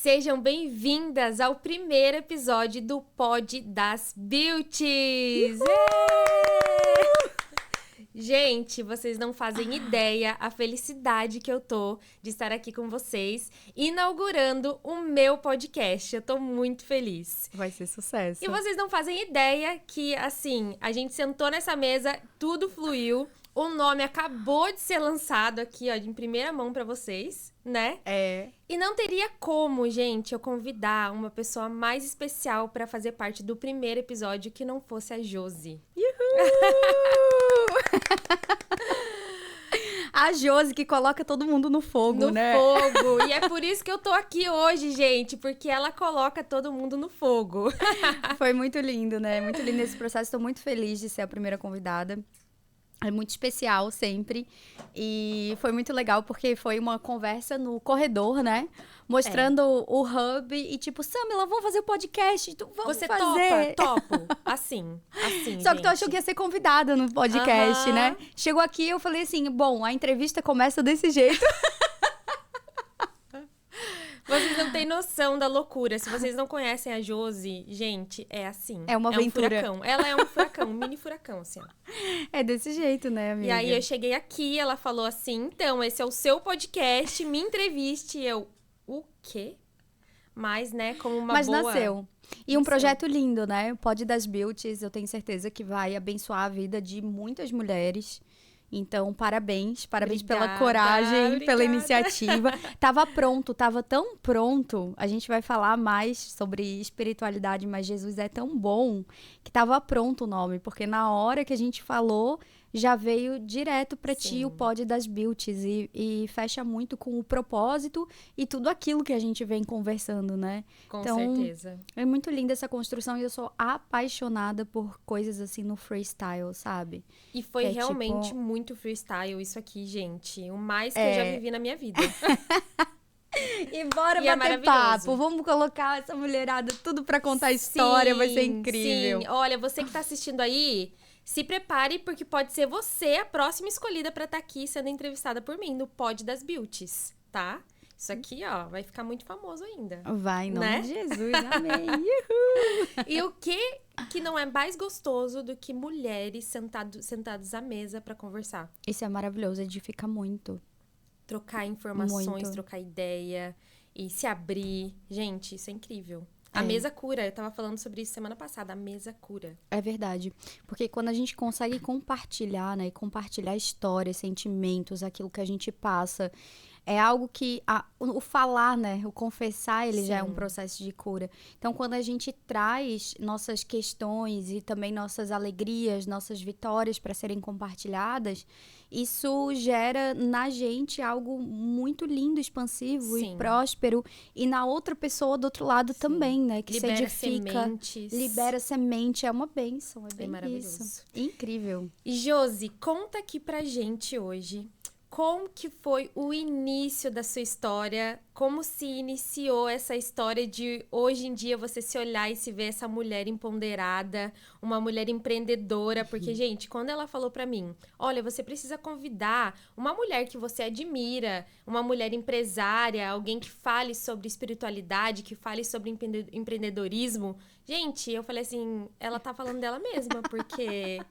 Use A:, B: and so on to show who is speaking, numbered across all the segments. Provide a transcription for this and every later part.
A: Sejam bem-vindas ao primeiro episódio do Pod das Beauties! Gente, vocês não fazem ideia a felicidade que eu tô de estar aqui com vocês, inaugurando o meu podcast. Eu tô muito feliz.
B: Vai ser sucesso.
A: E vocês não fazem ideia que, assim, a gente sentou nessa mesa, tudo fluiu. O nome acabou de ser lançado aqui, ó, em primeira mão pra vocês, né?
B: É.
A: E não teria como, gente, eu convidar uma pessoa mais especial pra fazer parte do primeiro episódio que não fosse a Josi.
B: A Josi que coloca todo mundo no fogo, né?
A: No fogo. E é por isso que eu tô aqui hoje, gente, porque ela coloca todo mundo no fogo.
B: Foi muito lindo, né? Muito lindo esse processo. Estou muito feliz de ser a primeira convidada. É muito especial sempre. E foi muito legal porque foi uma conversa no corredor, né? Mostrando o hub e tipo, Samila, vamos fazer o podcast? Vamos
A: Você
B: fazer.
A: topo. Assim,
B: Só que tu achou que ia ser convidada no podcast, né? Chegou aqui, eu falei assim, bom, a entrevista começa desse jeito.
A: Vocês não têm noção da loucura. Se vocês não conhecem a Josi, gente, é assim.
B: É uma aventura.
A: Um furacão. Ela é um furacão, um mini furacão, assim, ó.
B: É desse jeito, né, amiga?
A: E aí eu cheguei aqui, ela falou assim, então, esse é o seu podcast, me entreviste. E eu, o quê? Mas, né, como uma
B: Mas
A: boa...
B: nasceu. E um projeto lindo, né? O Pod das Beauties, eu tenho certeza que vai abençoar a vida de muitas mulheres. Então, parabéns pela coragem, pela iniciativa. Tava tão pronto. A gente vai falar mais sobre espiritualidade, mas Jesus é tão bom que tava pronto o nome. Porque na hora que a gente falou, já veio direto pra ti o Pod das Beauties. E fecha muito com o propósito e tudo aquilo que a gente vem conversando, né?
A: Com
B: então,
A: certeza.
B: É muito linda essa construção e eu sou apaixonada por coisas assim no freestyle, sabe?
A: E foi
B: é
A: realmente
B: tipo...
A: muito freestyle isso aqui, gente. O mais que eu já vivi na minha vida.
B: E bora bater papo. Vamos colocar essa mulherada tudo pra contar história. Vai ser incrível.
A: Sim. Olha, você que tá assistindo aí, se prepare porque pode ser você a próxima escolhida pra estar aqui sendo entrevistada por mim no Pod das Beauties, tá? Isso aqui, ó, vai ficar muito famoso ainda.
B: Vai, em nome
A: né?
B: de Jesus, amém. Uhul.
A: E o que não é mais gostoso do que mulheres sentadas à mesa pra conversar?
B: Isso é maravilhoso, edifica muito.
A: Trocar informações,
B: Muito.
A: trocar ideia e se abrir. Gente, isso é incrível. A mesa cura, eu tava falando sobre isso semana passada, a mesa cura.
B: É verdade, porque quando a gente consegue compartilhar, né, e compartilhar histórias, sentimentos, aquilo que a gente passa, é algo que o falar, né, o confessar, ele já é um processo de cura. Então, quando a gente traz nossas questões e também nossas alegrias, nossas vitórias para serem compartilhadas, isso gera na gente algo muito lindo, expansivo e próspero. E na outra pessoa do outro lado também, né? Que
A: libera
B: se edifica.
A: Sementes.
B: Libera semente. É uma bênção. É bem
A: maravilhoso.
B: isso. Incrível.
A: E Josi, conta aqui pra gente hoje. Como que foi o início da sua história? Como se iniciou essa história de hoje em dia você se olhar e se ver essa mulher empoderada, uma mulher empreendedora? Porque, gente, quando ela falou pra mim, olha, você precisa convidar uma mulher que você admira, uma mulher empresária, alguém que fale sobre espiritualidade, que fale sobre empreendedorismo. Gente, eu falei assim, ela tá falando dela mesma, porque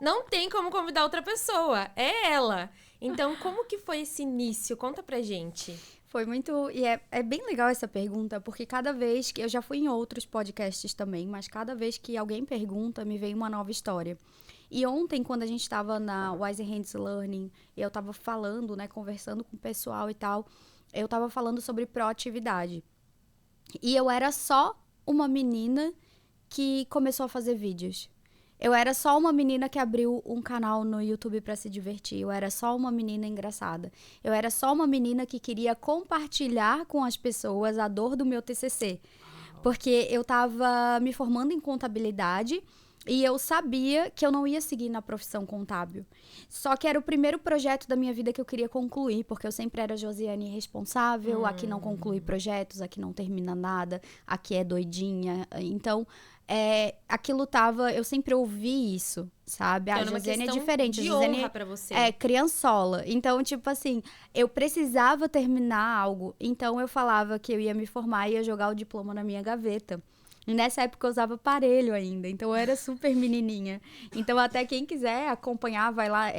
A: não tem como convidar outra pessoa, é ela. Então, como que foi esse início? Conta pra gente.
B: Foi muito... E é bem legal essa pergunta, porque cada vez que... Eu já fui em outros podcasts também, mas cada vez que alguém pergunta, me vem uma nova história. E ontem, quando a gente estava na Wise Hands Learning, eu estava falando, né, conversando com o pessoal e tal, eu estava falando sobre proatividade. E eu era só uma menina que começou a fazer vídeos. Eu era só uma menina que abriu um canal no YouTube pra se divertir. Eu era só uma menina engraçada. Eu era só uma menina que queria compartilhar com as pessoas a dor do meu TCC. Porque eu tava me formando em contabilidade E eu sabia que eu não ia seguir na profissão contábil. Só que era o primeiro projeto da minha vida que eu queria concluir, porque eu sempre era Josiane irresponsável, aqui não conclui projetos, aqui não termina nada, aqui é doidinha. Então, aquilo tava... Eu sempre ouvi isso, sabe?
A: Então,
B: A
A: era uma
B: Josiane é
A: questão
B: diferente.
A: de
B: A Josiane
A: honra pra você.
B: é criançola. Então, tipo assim, eu precisava terminar algo. Então, eu falava que eu ia me formar e ia jogar o diploma na minha gaveta. E nessa época eu usava aparelho ainda, então eu era super menininha. Então até quem quiser acompanhar, vai lá,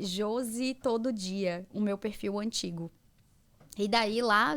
B: Josi Todo Dia, o meu perfil antigo. E daí, lá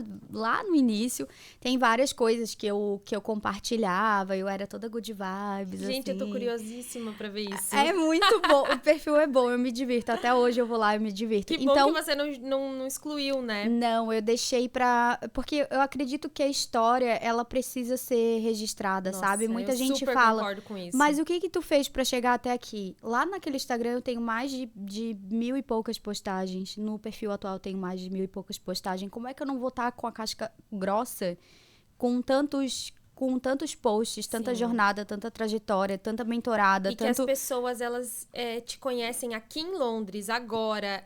B: no início, tem várias coisas que eu compartilhava, eu era toda good vibes,
A: Gente,
B: assim.
A: eu tô curiosíssima pra ver isso.
B: É muito bom, o perfil é bom, eu me divirto. Até hoje eu vou lá e me divirto.
A: Que
B: então,
A: bom que você não excluiu, né?
B: Não, eu deixei pra... Porque eu acredito que a história, ela precisa ser registrada,
A: Nossa,
B: sabe? Muita
A: eu
B: gente
A: super
B: fala...
A: concordo com isso.
B: Mas o que tu fez pra chegar até aqui? Lá naquele Instagram eu tenho mais de 1.000 e poucas postagens. No perfil atual eu tenho mais de 1.000 e poucas postagens. Como é que eu não vou estar com a casca grossa com tantos posts, tanta
A: Sim.
B: jornada, tanta trajetória, tanta mentorada,
A: E que as pessoas, elas te conhecem aqui em Londres, agora,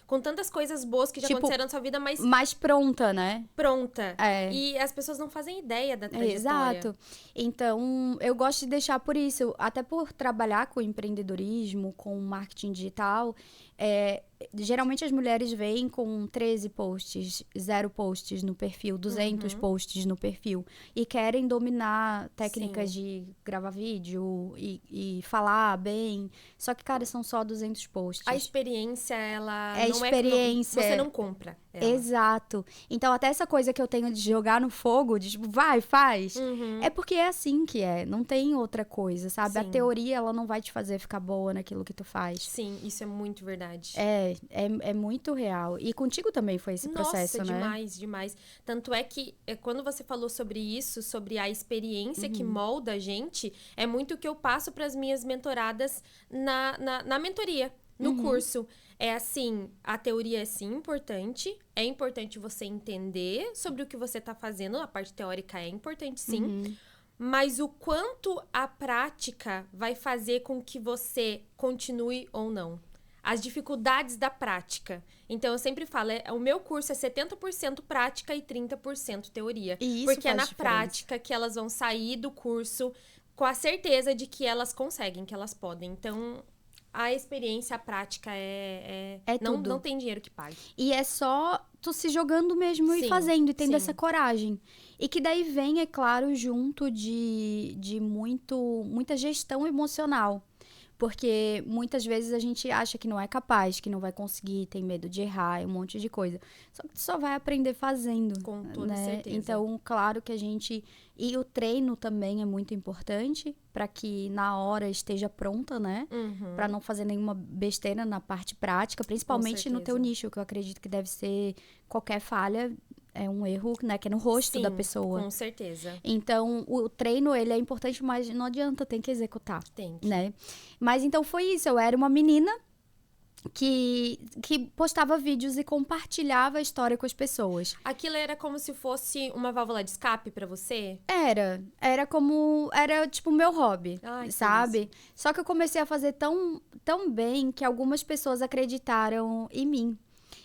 A: com tantas coisas boas que já aconteceram na sua vida, mas
B: mais pronta, né?
A: pronta.
B: É.
A: E as pessoas não fazem ideia da trajetória.
B: Exato. Então, eu gosto de deixar por isso, até por trabalhar com empreendedorismo, com marketing digital, geralmente as mulheres vêm com 13 posts, 0 posts no perfil, 200 posts no perfil, e querem dominar técnicas de gravar vídeo e falar bem. Só que, cara, são só 200 posts.
A: A experiência, ela
B: É
A: não
B: experiência.
A: Você não compra ela.
B: Exato. Então, até essa coisa que eu tenho de jogar no fogo, de tipo, vai, faz, é porque é assim que é. Não tem outra coisa, sabe?
A: Sim.
B: A teoria, ela não vai te fazer ficar boa naquilo que tu faz.
A: Sim, isso é muito verdade.
B: É muito real. E contigo também foi esse processo,
A: Nossa,
B: né?
A: demais, demais. Tanto é que quando você falou sobre isso, sobre a experiência que molda a gente, é muito o que eu passo para as minhas mentoradas na mentoria, no curso. É assim, a teoria é sim importante, é importante você entender sobre o que você está fazendo, a parte teórica é importante sim, mas o quanto a prática vai fazer com que você continue ou não. As dificuldades da prática. Então, eu sempre falo, o meu curso é 70% prática e 30% teoria.
B: E isso
A: porque é
B: faz
A: na
B: diferença.
A: prática que elas vão sair do curso com a certeza de que elas conseguem, que elas podem. Então, a experiência, a prática
B: tudo.
A: Não tem dinheiro que pague.
B: E é só tu se jogando mesmo e
A: Sim,
B: fazendo, e tendo
A: sim.
B: essa coragem. E que daí vem, é claro, junto de muita gestão emocional. Porque muitas vezes a gente acha que não é capaz, que não vai conseguir, tem medo de errar, um monte de coisa. Só que tu só vai aprender fazendo.
A: Com toda
B: né?
A: certeza.
B: Então, claro que a gente... E o treino também é muito importante para que na hora esteja pronta, né? Para não fazer nenhuma besteira na parte prática, principalmente no teu nicho, que eu acredito que deve ser qualquer falha... É um erro, né? Que é no rosto da pessoa.
A: Com certeza.
B: Então, o treino, ele é importante, mas não adianta, tem que executar.
A: Tem que.
B: Né? Mas então foi isso. Eu era uma menina que postava vídeos e compartilhava a história com as pessoas.
A: Aquilo era como se fosse uma válvula de escape pra você?
B: Era tipo o meu hobby,
A: Ai,
B: sabe? Só que eu comecei a fazer tão bem que algumas pessoas acreditaram em mim.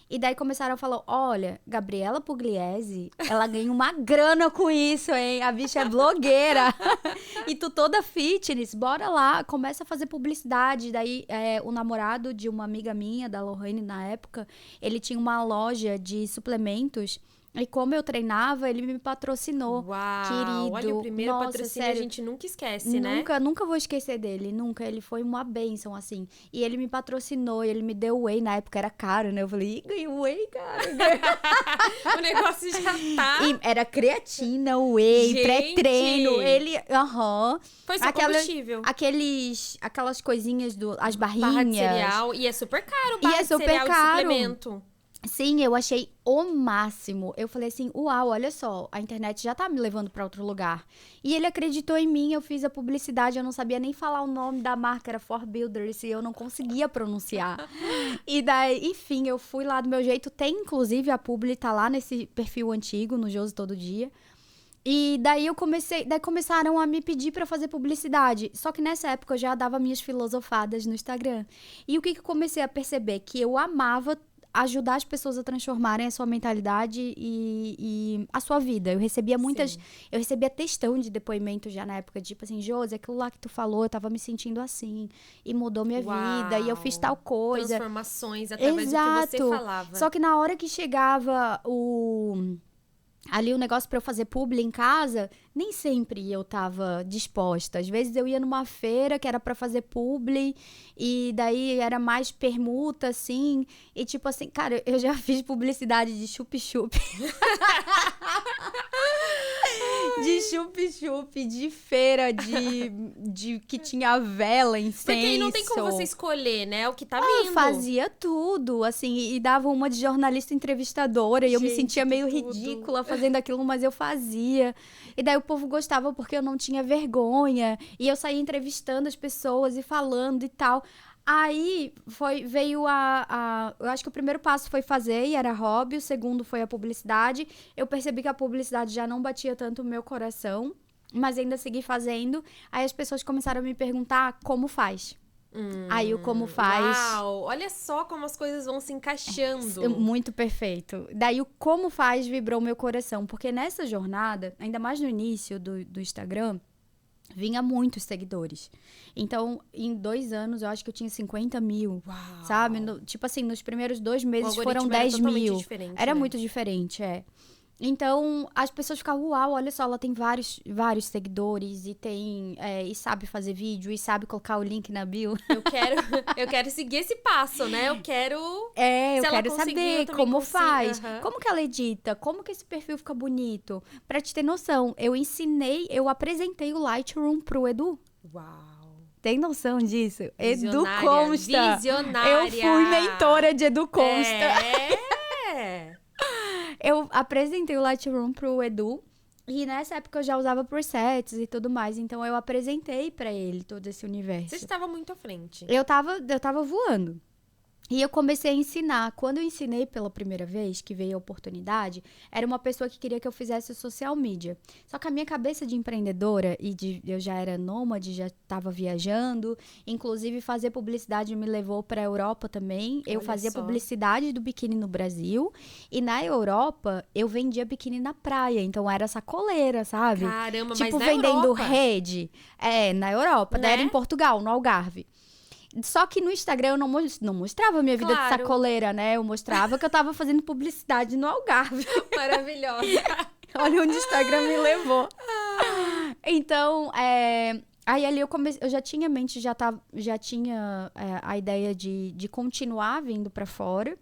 B: E daí começaram a falar, olha, Gabriela Pugliese, ela ganha uma grana com isso, hein? A bicha é blogueira. E tu toda fitness, bora lá, começa a fazer publicidade. Daí, o namorado de uma amiga minha, da Lohane, na época, ele tinha uma loja de suplementos. E como eu treinava, ele me patrocinou.
A: Uau,
B: querido.
A: Olha, o primeiro
B: Nossa,
A: patrocínio
B: sério,
A: a gente nunca esquece, né?
B: Nunca vou esquecer dele, nunca. Ele foi uma bênção, assim. E ele me patrocinou, ele me deu whey, na época era caro, né? Eu falei, ganhei whey, cara.
A: O negócio já tá...
B: E era creatina, whey,
A: Gente!
B: pré-treino. Ele,
A: Foi só combustível.
B: Aquelas coisinhas, as
A: Barra de
B: barrinhas.
A: cereal. E é super caro barra de
B: super
A: cereal
B: caro.
A: de suplemento.
B: Sim, eu achei o máximo. Eu falei assim, uau, olha só, a internet já tá me levando pra outro lugar. E ele acreditou em mim, eu fiz a publicidade, eu não sabia nem falar o nome da marca, era For Builders, e eu não conseguia pronunciar. E daí, enfim, eu fui lá do meu jeito. Tem, inclusive, a publi tá lá nesse perfil antigo, no Josi Todo Dia. E daí começaram a me pedir pra fazer publicidade. Só que nessa época eu já dava minhas filosofadas no Instagram. E o que eu comecei a perceber? Que eu amava ajudar as pessoas a transformarem a sua mentalidade e a sua vida. Eu recebia
A: Sim.
B: eu recebia textão de depoimento já na época, tipo assim, Josi, aquilo lá que tu falou, eu tava me sentindo assim, e mudou minha vida, e eu fiz tal coisa.
A: Transformações através do que você
B: Exato.
A: falava.
B: Só que na hora que chegava ali o negócio pra eu fazer publi em casa, nem sempre eu tava disposta. Às vezes eu ia numa feira que era pra fazer publi e daí era mais permuta, assim. E tipo assim, cara, eu já fiz publicidade de chup-chup. De chup-chup, de feira, de que tinha vela, incenso.
A: Porque aí não tem como você escolher, né? O que tá
B: Eu
A: vindo.
B: fazia tudo, assim, e dava uma de jornalista entrevistadora, e eu me
A: Gente,
B: sentia
A: que
B: meio
A: tudo.
B: ridícula fazendo aquilo, mas eu fazia. E daí o povo gostava porque eu não tinha vergonha, e eu saía entrevistando as pessoas e falando e tal. Aí veio eu acho que o primeiro passo foi fazer, e era hobby, o segundo foi a publicidade. Eu percebi que a publicidade já não batia tanto o meu coração, mas ainda segui fazendo. Aí as pessoas começaram a me perguntar como faz. Aí o como faz.
A: Uau! Olha só como as coisas vão se encaixando.
B: Muito perfeito. Daí o como faz vibrou meu coração. Porque nessa jornada, ainda mais no início do Instagram, vinha muitos seguidores. Então, em 2 anos, eu acho que eu tinha 50 mil.
A: Uau!
B: Sabe? Tipo assim, nos primeiros 2 meses
A: O
B: foram
A: algoritmo era
B: 10
A: totalmente
B: mil.
A: diferente,
B: Era
A: né?
B: muito diferente, é. Então, as pessoas ficavam, uau, olha só, ela tem vários seguidores e sabe fazer vídeo e sabe colocar o link na bio.
A: Eu quero seguir esse passo, né? Eu quero.
B: Eu
A: Se ela
B: quero
A: conseguiu,
B: saber
A: eu também
B: como
A: consigo.
B: faz,
A: Aham.
B: como que ela edita, como que esse perfil fica bonito. Pra te ter noção, eu apresentei o Lightroom pro Edu.
A: Uau!
B: Tem noção disso? Edu
A: Visionária,
B: Consta.
A: visionária.
B: Eu fui mentora de Edu Consta.
A: É!
B: Eu apresentei o Lightroom pro Edu. E nessa época eu já usava presets e tudo mais. Então eu apresentei pra ele todo esse universo.
A: Você estava muito à frente.
B: Eu tava voando. E eu comecei a ensinar. Quando eu ensinei pela primeira vez, que veio a oportunidade, era uma pessoa que queria que eu fizesse social media. Só que a minha cabeça de empreendedora, eu já era nômade, já estava viajando. Inclusive, fazer publicidade me levou para a Europa também. Eu
A: Olha
B: fazia
A: só.
B: publicidade do biquíni no Brasil. E na Europa, eu vendia biquíni na praia. Então, era sacoleira, sabe?
A: Caramba,
B: Tipo,
A: mas na
B: vendendo
A: Europa.
B: rede. Na Europa. Daí
A: Né?
B: era em Portugal, no Algarve. Só que no Instagram eu não mostrava a minha vida de
A: Claro.
B: sacoleira, né? Eu mostrava que eu tava fazendo publicidade no Algarve.
A: Maravilhosa.
B: Olha onde o Instagram me levou. Então, aí ali eu já tinha mente, já tinha a ideia de continuar vindo pra fora.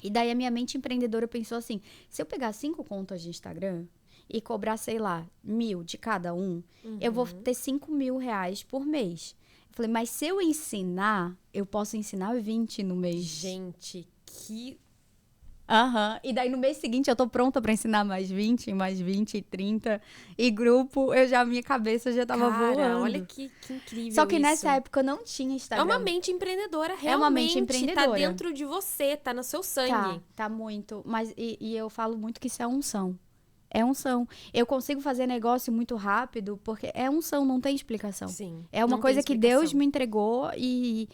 B: E daí a minha mente empreendedora pensou assim, se eu pegar 5 contas de Instagram e cobrar, sei lá, 1.000 de cada um, eu vou ter 5 mil reais por mês. Eu falei, mas se eu ensinar, eu posso ensinar 20 no mês.
A: Gente, que...
B: E daí no mês seguinte eu tô pronta pra ensinar mais 20, mais 20, 30. E grupo, minha cabeça já tava voando.
A: olha que incrível.
B: Só que
A: isso.
B: nessa época eu não tinha
A: É
B: Instagram.
A: uma mente empreendedora, realmente.
B: É uma mente empreendedora.
A: Tá dentro de você, tá no seu sangue.
B: Tá muito. Mas e eu falo muito que isso é unção. É unção. Eu consigo fazer negócio muito rápido porque é unção, não tem explicação.
A: Sim.
B: É uma
A: não
B: coisa
A: tem
B: que
A: explicação.
B: Deus me entregou e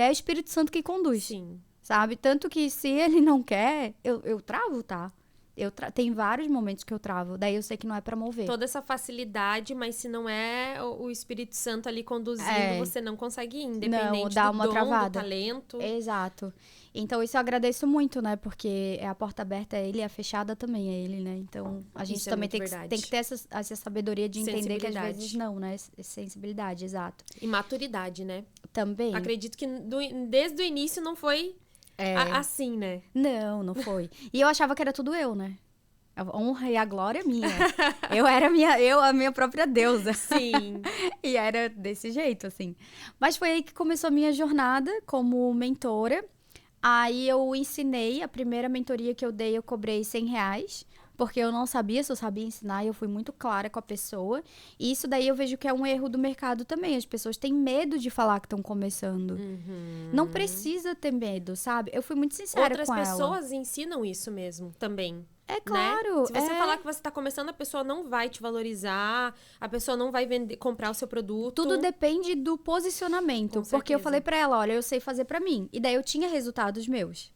B: é o Espírito Santo que conduz.
A: Sim.
B: Sabe? Tanto que se ele não quer, eu travo, tá? Tem vários momentos que eu travo. Daí eu sei que não é pra mover.
A: Toda essa facilidade, mas se não é o Espírito Santo ali conduzindo, você não consegue ir, independente
B: dá
A: do
B: uma
A: dom,
B: travada.
A: do talento.
B: Exato. Então isso eu agradeço muito, né? Porque a porta aberta é ele e a fechada também é ele, né? Então a gente
A: Isso é
B: também
A: muito
B: tem
A: verdade.
B: que ter essa sabedoria de entender que às
A: Sensibilidade.
B: vezes não, né? Sensibilidade, exato.
A: E maturidade, né?
B: Também.
A: Acredito que desde o início não foi assim, né?
B: Não foi. E eu achava que era tudo eu, né? A honra e a glória é minha. Eu era a minha própria deusa.
A: Sim.
B: E era desse jeito, assim. Mas foi aí que começou a minha jornada como mentora. Aí eu ensinei, a primeira mentoria que eu dei, eu cobrei R$100 porque eu não sabia se eu sabia ensinar e eu fui muito clara com a pessoa. E isso daí eu vejo que é um erro do mercado também. As pessoas têm medo de falar que estão começando. Não precisa ter medo, sabe? Eu fui muito sincera
A: Outras
B: com ela.
A: pessoas ensinam isso mesmo, também.
B: É
A: Né?
B: claro.
A: Se você falar que você tá começando, a pessoa não vai te valorizar, a pessoa não vai comprar o seu produto.
B: Tudo depende do posicionamento.
A: Com
B: Porque eu
A: certeza.
B: falei pra ela, olha, eu sei fazer pra mim. E daí eu tinha resultados meus.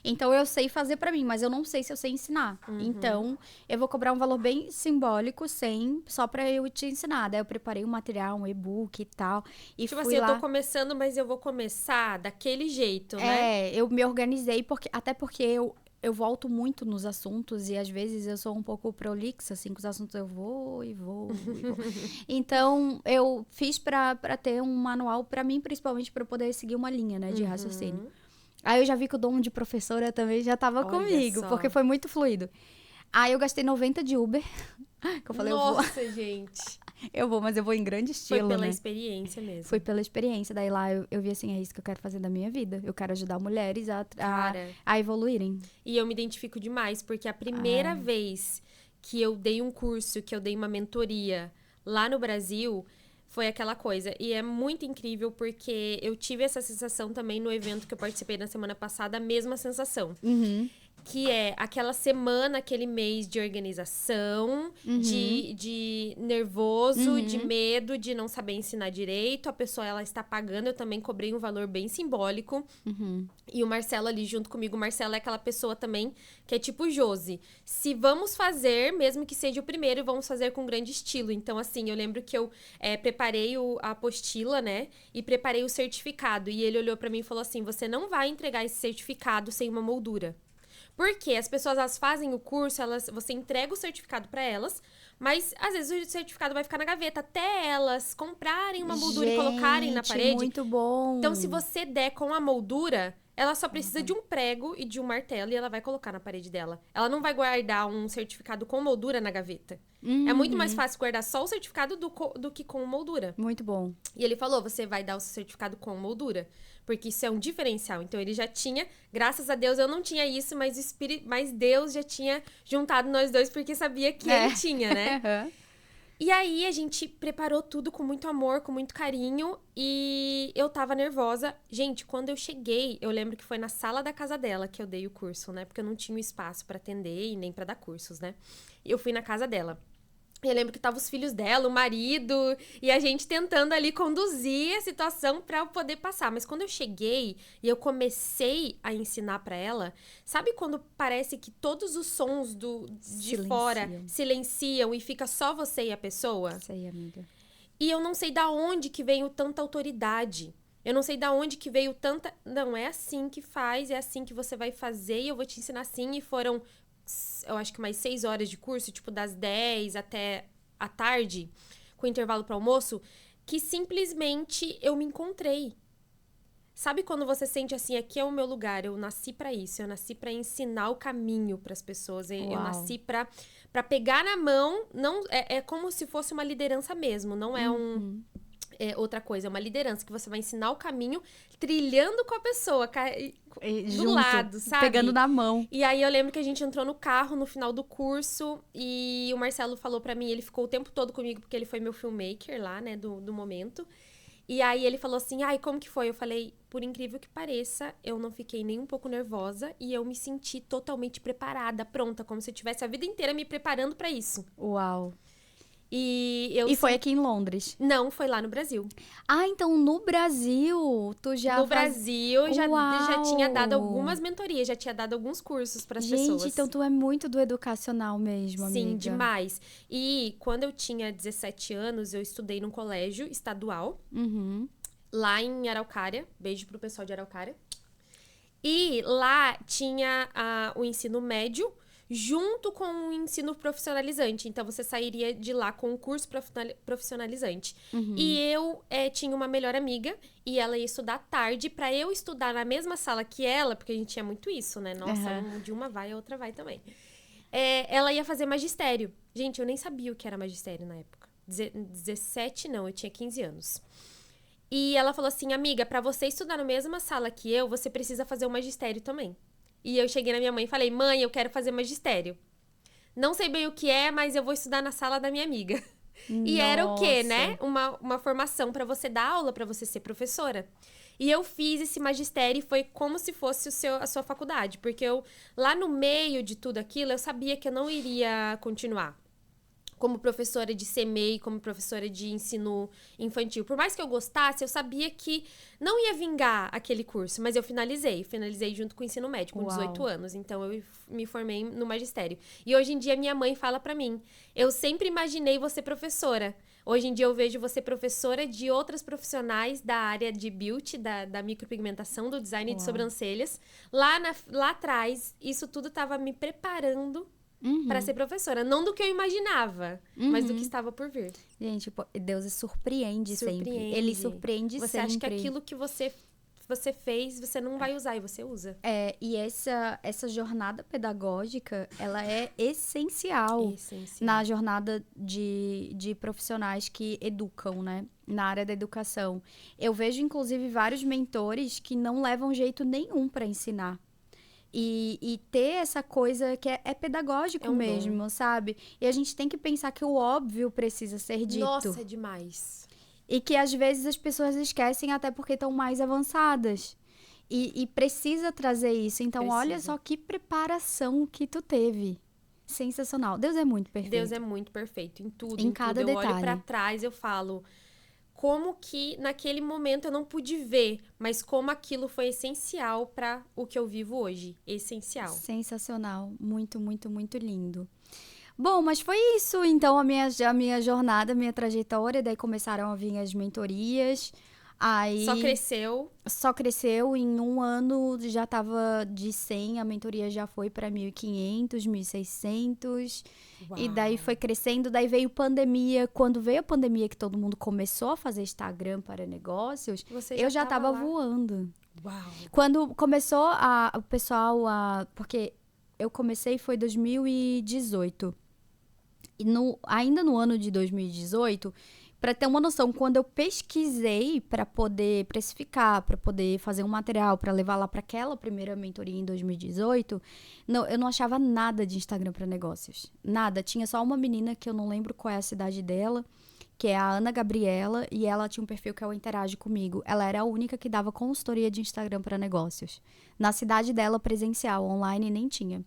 B: Então eu sei fazer pra mim, mas eu não sei se eu sei ensinar. Então eu vou cobrar um valor bem simbólico, só pra eu te ensinar. Daí eu preparei um material, um e-book e tal. E
A: Tipo
B: fui
A: assim,
B: lá.
A: eu tô começando, mas eu vou começar daquele jeito, né?
B: Eu me organizei, até porque eu volto muito nos assuntos e às vezes eu sou um pouco prolixa, assim, com os assuntos eu vou e vou e vou. Então, eu fiz pra ter um manual pra mim, principalmente pra eu poder seguir uma linha, né, de raciocínio. Aí eu já vi que o dom de professora também já tava
A: Olha
B: comigo,
A: só.
B: porque foi muito fluido. Aí eu gastei 90 de Uber, que eu falei,
A: Nossa, gente.
B: mas eu vou em grande
A: Foi
B: estilo,
A: pela
B: né?
A: experiência mesmo.
B: Foi pela experiência. Daí lá eu vi assim, é isso que eu quero fazer da minha vida. Eu quero ajudar mulheres
A: Cara.
B: a evoluírem.
A: E eu me identifico demais, porque a primeira vez que eu dei um curso, que eu dei uma mentoria lá no Brasil, foi aquela coisa. E é muito incrível, porque eu tive essa sensação também no evento que eu participei na semana passada, a mesma sensação. Que é aquela semana, aquele mês de organização, de nervoso, de medo, de não saber ensinar direito. A pessoa, ela está pagando. Eu também cobrei um valor bem simbólico. E o Marcelo ali junto comigo. O Marcelo é aquela pessoa também que é tipo Josi. Se vamos fazer, mesmo que seja o primeiro, vamos fazer com grande estilo. Então, assim, eu lembro que eu preparei a apostila, né? E preparei o certificado. E ele olhou pra mim e falou assim, você não vai entregar esse certificado sem uma moldura. Porque as pessoas, elas fazem o curso, você entrega o certificado pra elas, mas às vezes o certificado vai ficar na gaveta até elas comprarem uma moldura e colocarem na parede.
B: Muito bom.
A: Então, se você der com a moldura, ela só precisa de um prego e de um martelo e ela vai colocar na parede dela. Ela não vai guardar um certificado com moldura na gaveta. É muito mais fácil guardar só o certificado do que com moldura.
B: Muito bom.
A: E ele falou, você vai dar o seu certificado com moldura, porque isso é um diferencial. Então, ele já tinha, graças a Deus, eu não tinha isso, mas Deus já tinha juntado nós dois, porque sabia que ele tinha, né? E aí, a gente preparou tudo com muito amor, com muito carinho, e eu tava nervosa. Gente, quando eu cheguei, eu lembro que foi na sala da casa dela que eu dei o curso, né? Porque eu não tinha espaço pra atender e nem pra dar cursos, né? Eu fui na casa dela. Eu lembro que tava os filhos dela, o marido, e a gente tentando ali conduzir a situação pra eu poder passar. Mas quando eu cheguei e eu comecei a ensinar pra ela, sabe quando parece que todos os sons de fora silenciam e fica só você e a pessoa?
B: Sei, amiga.
A: E eu não sei da onde que veio tanta autoridade. Eu não sei da onde que veio tanta... Não, é assim que faz, é assim que você vai fazer e eu vou te ensinar assim. E foram... eu acho que mais 6 horas de curso, tipo das 10 até a tarde, com intervalo para almoço, que simplesmente eu me encontrei. Sabe quando você sente assim, aqui é o meu lugar, eu nasci para isso, eu nasci para ensinar o caminho para as pessoas, eu nasci para pegar na mão, não é como se fosse uma liderança mesmo, não é outra coisa, é uma liderança que você vai ensinar o caminho trilhando com a pessoa, do
B: junto,
A: lado, sabe?
B: Pegando na mão.
A: E aí eu lembro que a gente entrou no carro no final do curso e o Marcelo falou pra mim, ele ficou o tempo todo comigo porque ele foi meu filmmaker lá, né, do momento. E aí ele falou assim, ai, como que foi? Eu falei, por incrível que pareça, eu não fiquei nem um pouco nervosa e eu me senti totalmente preparada, pronta, como se eu tivesse a vida inteira me preparando pra isso.
B: Uau.
A: E
B: foi aqui em Londres?
A: Não, foi lá no Brasil.
B: Ah, então no Brasil, tu já...
A: No Brasil, já tinha dado algumas mentorias, já tinha dado alguns cursos para as pessoas.
B: Gente, então tu é muito do educacional mesmo, amiga.
A: Sim, demais. E quando eu tinha 17 anos, eu estudei num colégio estadual, lá em Araucária. Beijo pro pessoal de Araucária. E lá tinha o ensino médio, junto com o ensino profissionalizante. Então, você sairia de lá com um curso profissionalizante. E eu tinha uma melhor amiga, e ela ia estudar à tarde, pra eu estudar na mesma sala que ela, porque a gente tinha muito isso, né? Nossa, de uma vai, a outra vai também. Ela ia fazer magistério. Gente, eu nem sabia o que era magistério na época. 17 não, eu tinha 15 anos. E ela falou assim, amiga, pra você estudar na mesma sala que eu, você precisa fazer o magistério também. E eu cheguei na minha mãe e falei, mãe, eu quero fazer magistério. não sei bem o que é, mas eu vou estudar na sala da minha amiga. E era o quê, né? Uma formação para você dar aula, para você ser professora. E eu fiz esse magistério e foi como se fosse a sua faculdade. Porque lá no meio de tudo aquilo, eu sabia que eu não iria continuar como professora de CMEI, como professora de ensino infantil. Por mais que eu gostasse, eu sabia que não ia vingar aquele curso, mas eu finalizei junto com o ensino médio, com 18 anos. Então, eu me formei no magistério. E hoje em dia, minha mãe fala pra mim, eu sempre imaginei você professora. Hoje em dia, eu vejo você professora de outras profissionais da área de beauty, da micropigmentação, do design de sobrancelhas. Lá atrás, isso tudo estava me preparando para ser professora. Não do que eu imaginava, mas do que estava por vir.
B: Gente, Deus surpreende sempre. Ele surpreende sempre.
A: Você acha que aquilo que você fez, você não vai usar e você usa.
B: E essa jornada pedagógica, ela é essencial na jornada de profissionais que educam, né? Na área da educação. Eu vejo, inclusive, vários mentores que não levam jeito nenhum para ensinar. E ter essa coisa que é pedagógico mesmo, bom. Sabe? E a gente tem que pensar que o óbvio precisa ser dito.
A: Nossa, é demais.
B: E que às vezes as pessoas esquecem até porque estão mais avançadas. E precisa trazer isso. Então, olha só que preparação que tu teve. Sensacional. Deus é muito perfeito.
A: Deus é muito perfeito em tudo.
B: Em cada detalhe.
A: Eu olho pra trás, eu falo... Como que naquele momento eu não pude ver, mas como aquilo foi essencial para o que eu vivo hoje. Essencial.
B: Sensacional. Muito, muito, muito lindo. Bom, mas foi isso, então, a minha jornada, a minha trajetória. Daí começaram a vir as mentorias. Aí Só cresceu. Em um ano já estava de 100, a mentoria já foi para 1.500, 1.600. Uau. E daí foi crescendo. Daí veio pandemia. Quando veio a pandemia que todo mundo começou a fazer Instagram para negócios, eu já estava voando.
A: Uau.
B: Quando começou o pessoal porque eu comecei foi 2018. E ainda no ano de 2018... Para ter uma noção, quando eu pesquisei para poder precificar, para poder fazer um material, para levar lá para aquela primeira mentoria em 2018, eu não achava nada de Instagram para negócios. Nada. Tinha só uma menina que eu não lembro qual é a cidade dela, que é a Ana Gabriela, e ela tinha um perfil que é o Interage Comigo. Ela era a única que dava consultoria de Instagram para negócios. Na cidade dela, presencial, online, nem tinha.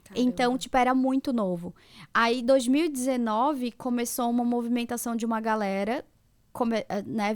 B: Caramba. Então, era muito novo. Aí, em 2019, começou uma movimentação de uma galera,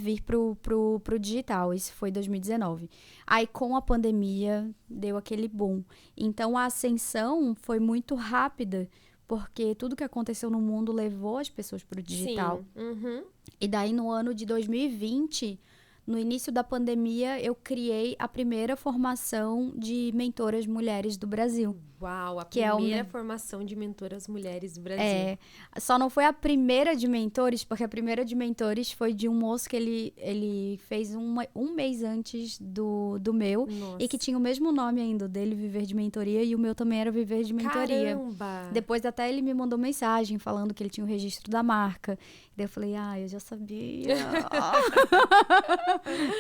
B: vir pro digital. Isso foi 2019. Aí, com a pandemia, deu aquele boom. Então, a ascensão foi muito rápida, porque tudo que aconteceu no mundo levou as pessoas pro digital.
A: Sim. Uhum.
B: E daí, no ano de 2020... No início da pandemia, eu criei a primeira formação de mentoras mulheres do Brasil.
A: Uau, a primeira formação de mentoras mulheres do Brasil.
B: Só não foi a primeira de mentores, porque a primeira de mentores foi de um moço que ele fez um mês antes do meu.
A: Nossa.
B: E que tinha o mesmo nome ainda, o dele Viver de Mentoria, e o meu também era Viver de Mentoria.
A: Caramba!
B: Depois até ele me mandou mensagem falando que ele tinha o registro da marca. Daí eu falei, eu já sabia.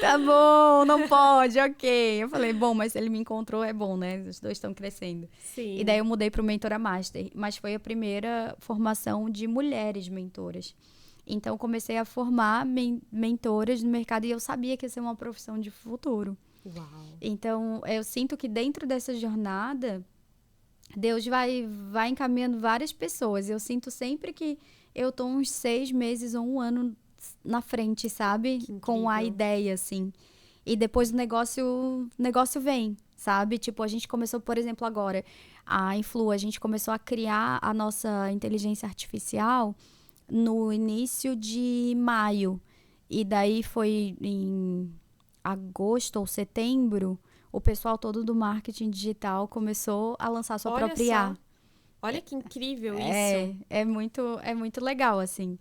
B: Tá bom, não pode, ok. Eu falei, bom, mas se ele me encontrou, é bom, né? Os dois estão crescendo.
A: Sim.
B: E daí eu mudei pro Mentora Master. Mas foi a primeira formação de mulheres mentoras. Então, eu comecei a formar mentoras no mercado e eu sabia que ia ser uma profissão de futuro.
A: Uau.
B: Então, eu sinto que dentro dessa jornada, Deus vai encaminhando várias pessoas. Eu sinto sempre que eu tô uns 6 meses ou um ano na frente, sabe? Com a ideia, assim. E depois o negócio vem, sabe? A gente começou, por exemplo, agora, a gente começou a criar a nossa inteligência artificial no início de maio. E daí foi em agosto ou setembro, o pessoal todo do marketing digital começou a lançar sua própria IA.
A: Olha que incrível isso.
B: É muito legal, assim.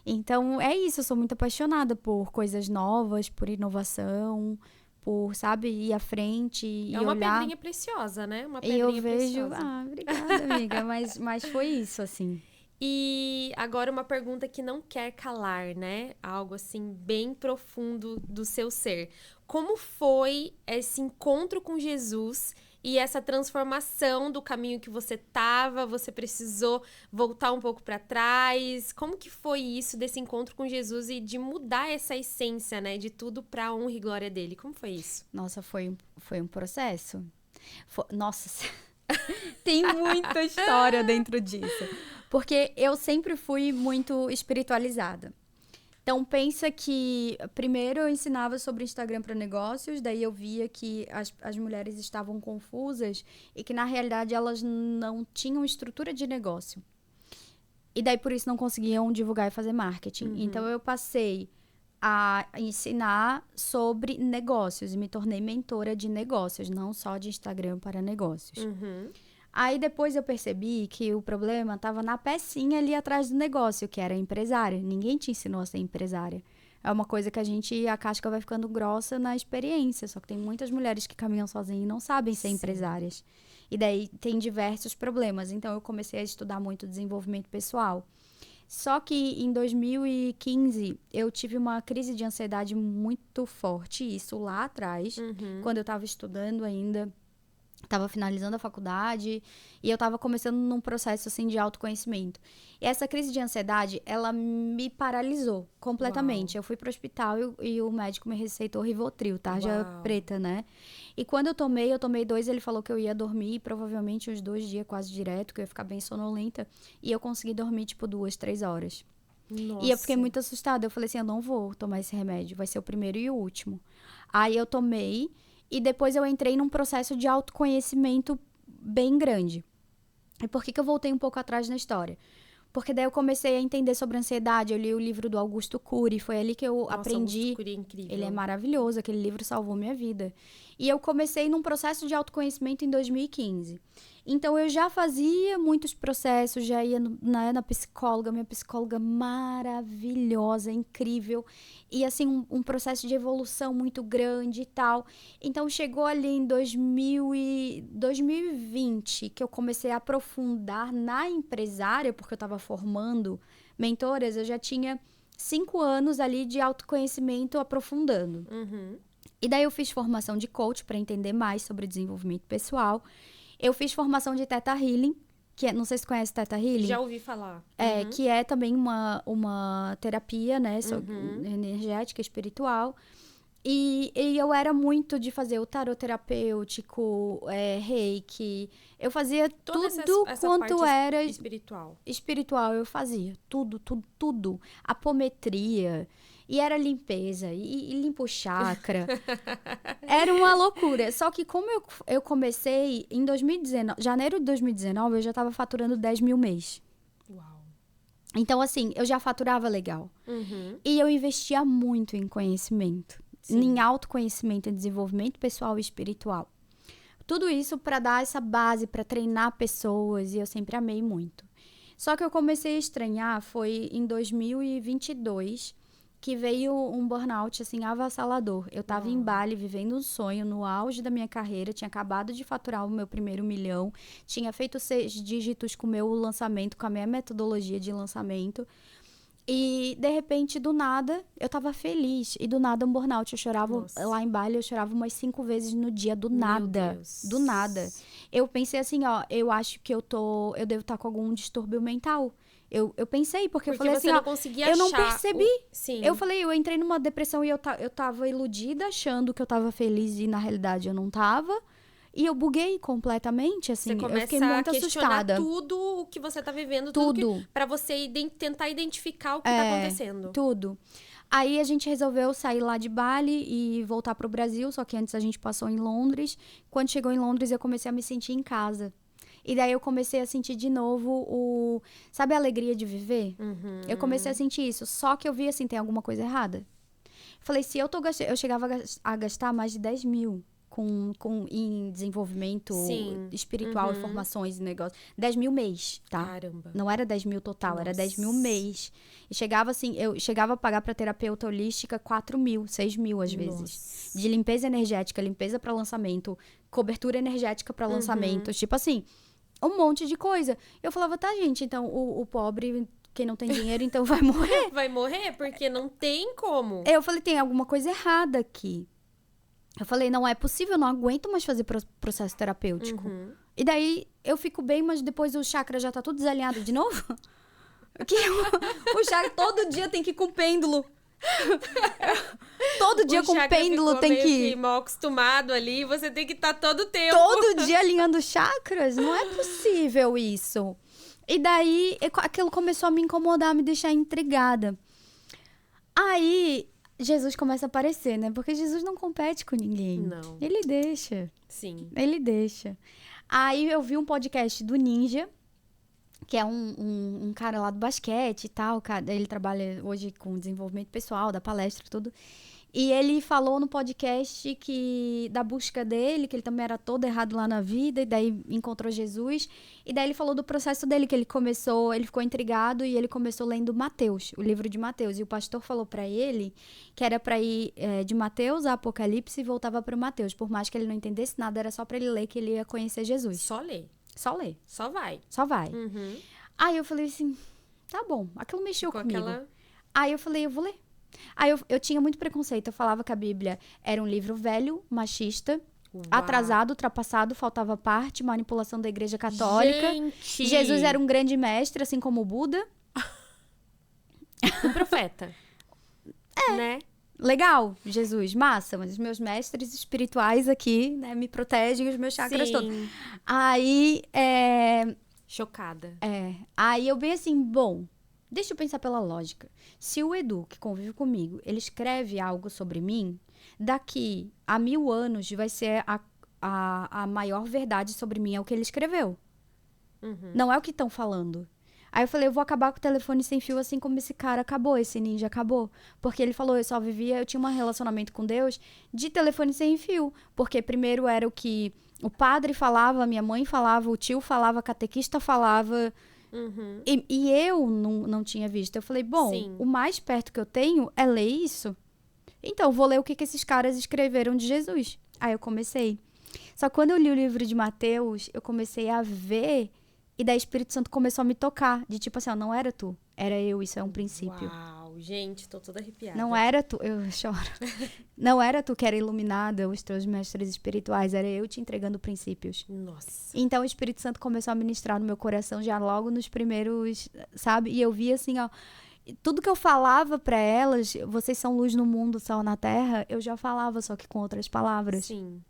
B: Então, é isso. Eu sou muito apaixonada por coisas novas, por inovação, por, sabe, ir à frente e olhar.
A: É uma pedrinha preciosa, né? Uma pedrinha
B: preciosa. E eu vejo...
A: preciosa.
B: Obrigada, amiga. Mas foi isso, assim.
A: E agora uma pergunta que não quer calar, né? Algo, assim, bem profundo do seu ser. Como foi esse encontro com Jesus e essa transformação do caminho que você tava, você precisou voltar um pouco para trás. Como que foi isso desse encontro com Jesus e de mudar essa essência, né, de tudo para honra e glória dele? Como foi isso?
B: Nossa, foi um processo. Nossa, tem muita história dentro disso. Porque eu sempre fui muito espiritualizada. Então, pensa que primeiro eu ensinava sobre Instagram para negócios, daí eu via que as mulheres estavam confusas e que, na realidade, elas não tinham estrutura de negócio. E daí, por isso, não conseguiam divulgar e fazer marketing. Então, eu passei a ensinar sobre negócios e me tornei mentora de negócios, não só de Instagram para negócios. Aí depois eu percebi que o problema estava na pecinha ali atrás do negócio, que era empresária. Ninguém te ensinou a ser empresária. É uma coisa que a casca vai ficando grossa na experiência. Só que tem muitas mulheres que caminham sozinhas e não sabem ser empresárias. E daí tem diversos problemas. Então eu comecei a estudar muito desenvolvimento pessoal. Só que em 2015 eu tive uma crise de ansiedade muito forte. Isso lá atrás, quando eu estava estudando ainda. Estava finalizando a faculdade e eu estava começando num processo assim de autoconhecimento. E essa crise de ansiedade, ela me paralisou completamente. Eu fui pro hospital e o médico me receitou Rivotril, tarja preta, né? E quando eu tomei 2, ele falou que eu ia dormir provavelmente uns 2 dias quase direto, que eu ia ficar bem sonolenta. E eu consegui dormir tipo 2, 3 horas.
A: Nossa.
B: E eu fiquei muito assustada. Eu falei assim, eu não vou tomar esse remédio, vai ser o primeiro e o último. Aí eu tomei. E depois eu entrei num processo de autoconhecimento bem grande. E por que eu voltei um pouco atrás na história? Porque daí eu comecei a entender sobre ansiedade. Eu li o livro do Augusto Cury. Foi ali que eu aprendi.
A: Augusto Cury é incrível.
B: Ele é maravilhoso. Aquele livro salvou minha vida. E eu comecei num processo de autoconhecimento em 2015. Então, eu já fazia muitos processos, já ia na psicóloga, minha psicóloga maravilhosa, incrível. E, assim, um processo de evolução muito grande e tal. Então, chegou ali em 2020, que eu comecei a aprofundar na empresária, porque eu estava formando mentoras, eu já tinha 5 anos ali de autoconhecimento aprofundando. E daí eu fiz formação de coach para entender mais sobre desenvolvimento pessoal. Eu fiz formação de Theta Healing, que é, não sei se você conhece Theta Healing.
A: Já ouvi falar.
B: Que é também uma terapia, né, energética, espiritual. E eu era muito de fazer o tarot terapêutico, reiki. Eu fazia
A: Toda
B: tudo
A: essa
B: quanto
A: parte
B: era
A: espiritual,
B: eu fazia. Tudo. Apometria. E era limpeza, e limpo chakra. Era uma loucura. Só que como eu comecei em 2019, janeiro de 2019, eu já estava faturando 10 mil mês.
A: Uau.
B: Então, assim, eu já faturava legal. E eu investia muito em conhecimento. Em autoconhecimento, em desenvolvimento pessoal e espiritual. Tudo isso para dar essa base, para treinar pessoas. E eu sempre amei muito. Só que eu comecei a estranhar, foi em 2022... que veio um burnout, assim, avassalador. Eu tava em Bali, vivendo um sonho, no auge da minha carreira, tinha acabado de faturar o meu primeiro 1 milhão, tinha feito 6 dígitos com o meu lançamento, com a minha metodologia de lançamento, e, de repente, do nada, eu tava feliz, e do nada um burnout, eu chorava, lá em Bali, eu chorava umas 5 vezes no dia, do nada, do nada. Eu pensei assim, eu acho que eu devo estar com algum distúrbio mental. Eu pensei, porque eu falei assim,
A: não conseguia
B: eu não
A: achar
B: percebi. Eu falei, eu entrei numa depressão e eu tava iludida, achando que eu tava feliz e na realidade eu não tava. E eu buguei completamente, assim, eu fiquei muito assustada.
A: Tudo o que você tá vivendo,
B: tudo
A: pra você tentar identificar o que tá acontecendo.
B: Tudo. Aí a gente resolveu sair lá de Bali e voltar pro Brasil, só que antes a gente passou em Londres. Quando chegou em Londres, eu comecei a me sentir em casa. E daí eu comecei a sentir de novo sabe a alegria de viver? Eu comecei a sentir isso. Só que eu vi assim, tem alguma coisa errada. Falei, se eu chegava a gastar mais de 10 mil em desenvolvimento espiritual, formações e negócios. 10 mil mês, tá?
A: Caramba.
B: Não era 10 mil total, era 10 mil mês. E chegava assim, eu chegava a pagar pra terapeuta holística 4 mil, 6 mil às vezes. De limpeza energética, limpeza pra lançamento, cobertura energética pra lançamento. Tipo assim, um monte de coisa. Eu falava, tá, gente, então o pobre, quem não tem dinheiro, então vai morrer.
A: Vai morrer, porque não tem como.
B: Eu falei, tem alguma coisa errada aqui. Eu falei, não é possível, eu não aguento mais fazer processo terapêutico.
A: Uhum.
B: E daí eu fico bem, mas depois o chakra já tá tudo desalinhado de novo. O chakra todo dia tem que ir com pêndulo. Todo dia com pêndulo tem que ir.
A: Mal acostumado ali, você tem que estar todo tempo.
B: Todo dia alinhando chakras? Não é possível isso. E daí aquilo começou a me incomodar, a me deixar intrigada. Aí Jesus começa a aparecer, né? Porque Jesus não compete com ninguém.
A: Não.
B: Ele deixa.
A: Sim.
B: Ele deixa. Aí eu vi um podcast do Ninja, que é um cara lá do basquete e tal. Ele trabalha hoje com desenvolvimento pessoal, da palestra e tudo. E ele falou no podcast da busca dele, que ele também era todo errado lá na vida, e daí encontrou Jesus. E daí ele falou do processo dele, que ele ficou intrigado e ele começou lendo Mateus, o livro de Mateus. E o pastor falou pra ele que era pra ir de Mateus a Apocalipse e voltava pro Mateus. Por mais que ele não entendesse nada, era só pra ele ler que ele ia conhecer Jesus.
A: Só ler.
B: Só ler.
A: Só vai.
B: Só vai.
A: Uhum.
B: Aí eu falei assim, tá bom, aquilo mexeu comigo.
A: Aquela...
B: Aí eu falei, eu vou ler. Aí eu tinha muito preconceito, eu falava que a Bíblia era um livro velho, machista, atrasado, ultrapassado, faltava parte, manipulação da Igreja Católica.
A: Gente!
B: Jesus era um grande mestre, assim como o Buda.
A: Um profeta. Né?
B: Legal, Jesus, massa, mas os meus mestres espirituais aqui, né, me protegem os meus chakras
A: Sim.
B: todos. Aí,
A: Chocada.
B: Aí eu bem assim, bom, deixa eu pensar pela lógica. Se o Edu, que convive comigo, ele escreve algo sobre mim, daqui a 1000 anos vai ser a maior verdade sobre mim, é o que ele escreveu.
A: Uhum.
B: Não é o que estão falando. Aí eu falei, eu vou acabar com o telefone sem fio assim como esse cara acabou, esse ninja acabou. Porque ele falou, eu tinha um relacionamento com Deus de telefone sem fio. Porque primeiro era o que o padre falava, a minha mãe falava, o tio falava, a catequista falava...
A: Uhum.
B: E eu não tinha visto. Eu falei, bom,
A: Sim.
B: o mais perto que eu tenho é ler isso. Então, vou ler o que esses caras escreveram de Jesus. Aí eu comecei. Só que quando eu li o livro de Mateus, eu comecei a ver... E daí o Espírito Santo começou a me tocar. De tipo assim, ó, não era tu, era eu, isso é um princípio.
A: Uau, gente, tô toda arrepiada.
B: Não era tu, eu choro. Não era tu que era iluminada, os teus mestres espirituais, era eu te entregando princípios.
A: Nossa.
B: Então o Espírito Santo começou a ministrar no meu coração já logo nos primeiros, sabe? E eu vi assim, ó, tudo que eu falava pra elas, vocês são luz no mundo, sal na terra, eu já falava, só que com outras palavras.
A: Sim.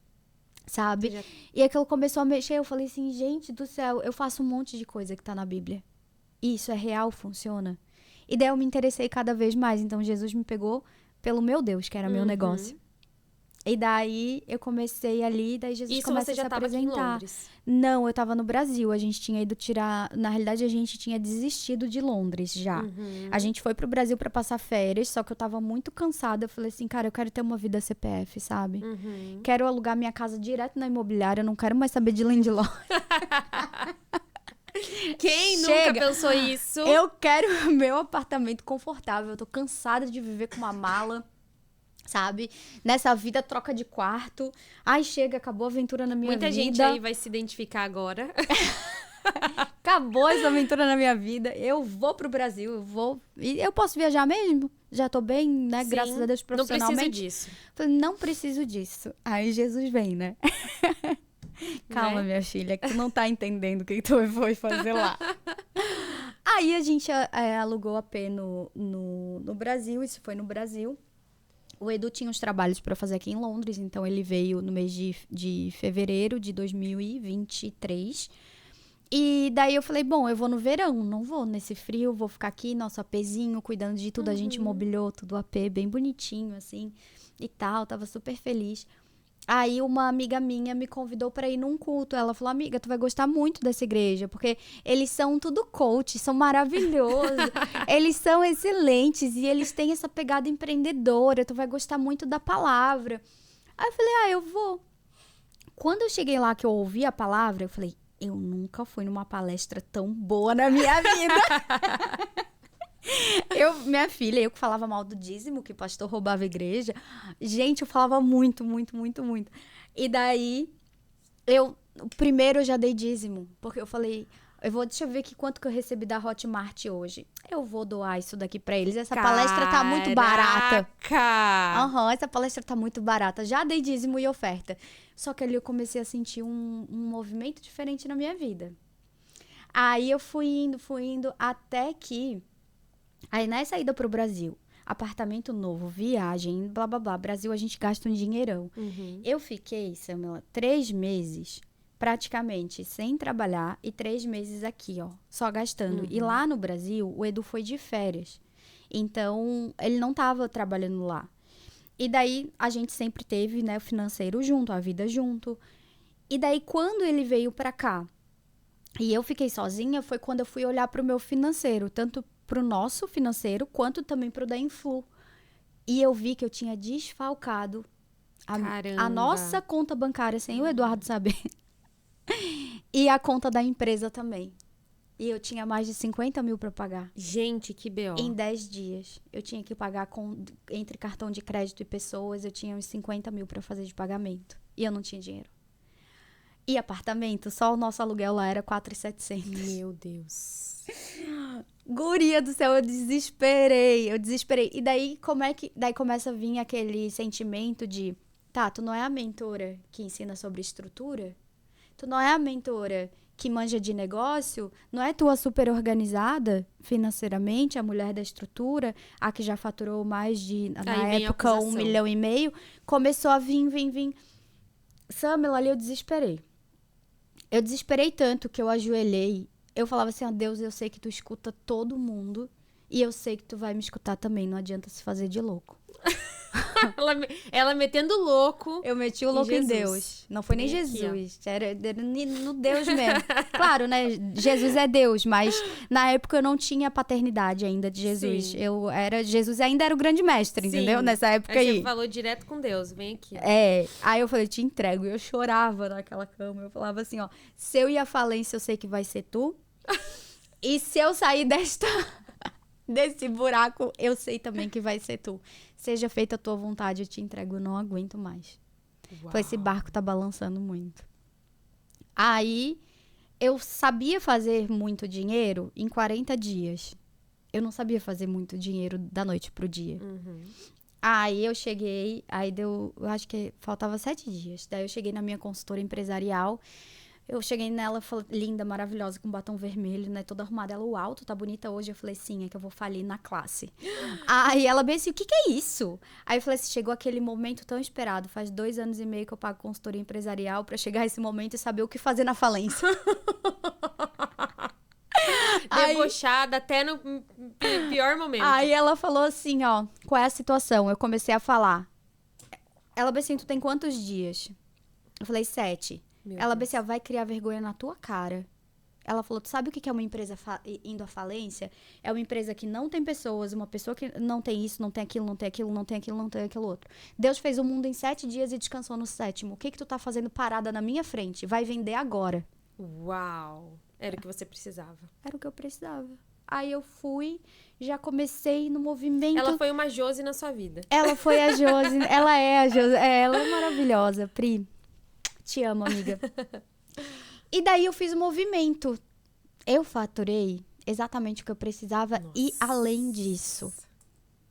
B: Sabe? E aquilo começou a mexer, eu falei assim, gente do céu, eu faço um monte de coisa que tá na Bíblia. Isso é real, funciona. E daí eu me interessei cada vez mais, então Jesus me pegou pelo meu Deus, que era meu negócio. E daí eu comecei ali, daí Jesus começa a se apresentar.
A: Isso você já tava aqui em Londres?
B: Não, eu tava no Brasil, a gente tinha ido tirar, na realidade a gente tinha desistido de Londres já. A gente foi pro Brasil pra passar férias, só que eu tava muito cansada, eu falei assim, cara, eu quero ter uma vida CPF, sabe? Quero alugar minha casa direto na imobiliária, eu não quero mais saber de landlord.
A: Quem nunca pensou isso?
B: Eu quero meu apartamento confortável, eu tô cansada de viver com uma mala. Sabe? Nessa vida, troca de quarto. Ai, chega, acabou a aventura na minha vida.
A: Muita gente aí vai se identificar agora.
B: Acabou essa aventura na minha vida. Eu vou pro Brasil, eu vou... E eu posso viajar mesmo? Já tô bem, né?
A: Sim,
B: graças a Deus, profissionalmente.
A: Não preciso disso.
B: Falei, não preciso disso. Aí Jesus vem, né? Calma,
A: Né?
B: minha filha, que tu não tá entendendo o que tu foi fazer lá. Aí a gente alugou AP no Brasil, isso foi no Brasil. O Edu tinha uns trabalhos para fazer aqui em Londres, então ele veio no mês de fevereiro de 2023. E daí eu falei, bom, eu vou no verão, não vou nesse frio, vou ficar aqui, nosso APzinho, cuidando de tudo. A gente mobiliou tudo o AP, bem bonitinho, assim, e tal, tava super feliz. Aí uma amiga minha me convidou para ir num culto. Ela falou, amiga, tu vai gostar muito dessa igreja, porque eles são tudo coach, são maravilhosos, eles são excelentes e eles têm essa pegada empreendedora, tu vai gostar muito da palavra. Aí eu falei, eu vou. Quando eu cheguei lá que eu ouvi a palavra, eu falei, eu nunca fui numa palestra tão boa na minha vida. Minha filha, eu que falava mal do dízimo, que o pastor roubava a igreja. Gente, eu falava muito, muito, muito, muito. E daí, primeiro eu já dei dízimo, porque eu falei, Deixa eu ver aqui quanto que eu recebi da Hotmart hoje. Eu vou doar isso daqui pra eles. Essa palestra tá muito barata. Essa palestra tá muito barata. Já dei dízimo e oferta. Só que ali eu comecei a sentir um movimento diferente na minha vida. Aí eu fui indo, até que... Aí nessa ida pro Brasil, apartamento novo, viagem, blá, blá, blá. Brasil, a gente gasta um dinheirão. Eu fiquei, Samela, 3 meses... praticamente sem trabalhar e 3 meses aqui, ó, só gastando. E lá no Brasil, o Edu foi de férias. Então, ele não tava trabalhando lá. E daí, a gente sempre teve, né, o financeiro junto, a vida junto. E daí, quando ele veio pra cá e eu fiquei sozinha, foi quando eu fui olhar pro meu financeiro, tanto pro nosso financeiro, quanto também pro da Influ. E eu vi que eu tinha desfalcado a nossa conta bancária, sem o Eduardo saber. E a conta da empresa também. E eu tinha mais de 50 mil pra pagar.
A: Gente, que B.O.
B: Em 10 dias. Eu tinha que pagar entre cartão de crédito e pessoas. Eu tinha uns 50 mil pra fazer de pagamento. E eu não tinha dinheiro. E apartamento, só o nosso aluguel lá era 4.700.
A: Meu Deus.
B: Guria do céu, eu desesperei. E daí, daí começa a vir aquele sentimento de... Tá, tu não é a mentora que ensina sobre estrutura? Tu não é a mentora que manja de negócio? Não é tu a super organizada financeiramente, a mulher da estrutura, a que já faturou mais de, na época, 1,5 milhão? Começou a vir. Samela, ali eu desesperei. Eu desesperei tanto que eu ajoelhei. Eu falava assim, ó, Deus, eu sei que tu escuta todo mundo e eu sei que tu vai me escutar também. Não adianta se fazer de louco.
A: Ela metendo louco.
B: Eu meti o louco em Deus. Não foi nem Jesus. Era no Deus mesmo. Claro, né? Jesus é Deus, mas na época eu não tinha a paternidade ainda de Jesus. Jesus ainda era o grande mestre, entendeu? Nessa época aí.
A: Você falou direto com Deus, vem aqui.
B: Aí eu falei, te entrego. Eu chorava naquela cama. Eu falava assim, ó, se eu ir à falência, eu sei que vai ser tu. E se eu sair desse buraco, eu sei também que vai ser tu. Seja feita a tua vontade, eu te entrego, eu não aguento mais. Esse barco tá balançando muito. Aí, eu sabia fazer muito dinheiro em 40 dias. Eu não sabia fazer muito dinheiro da noite pro dia. Aí eu cheguei, eu acho que faltava 7 dias. Daí eu cheguei na minha consultora empresarial. Eu cheguei nela, falei, linda, maravilhosa, com batom vermelho, né, toda arrumada. Ela, uau, tu tá bonita hoje? Eu falei, sim, é que eu vou falir na classe. Aí ela bem assim, o que é isso? Aí eu falei assim, chegou aquele momento tão esperado. Faz 2 anos e meio que eu pago consultoria empresarial pra chegar esse momento e saber o que fazer na falência.
A: Debochada até no pior momento.
B: Aí ela falou assim, ó, qual é a situação? Eu comecei a falar. Ela bem assim, tu tem quantos dias? Eu falei, 7. Ela disse, vai criar vergonha na tua cara. Ela falou, tu sabe o que é uma empresa indo à falência? É uma empresa que não tem pessoas, uma pessoa que não tem isso, não tem aquilo, não tem aquilo, não tem aquilo, não tem aquilo outro. Deus fez o mundo em 7 dias e descansou no 7º. O que tu tá fazendo parada na minha frente? Vai vender agora.
A: Uau! Era o que você precisava.
B: Era o que eu precisava. Aí eu fui, já comecei no movimento.
A: Ela foi uma Josi na sua vida.
B: Ela foi a Josi, ela é a Josi, ela é maravilhosa, Pri. Te amo, amiga. E daí eu fiz o movimento. Eu faturei exatamente o que eu precisava e além disso.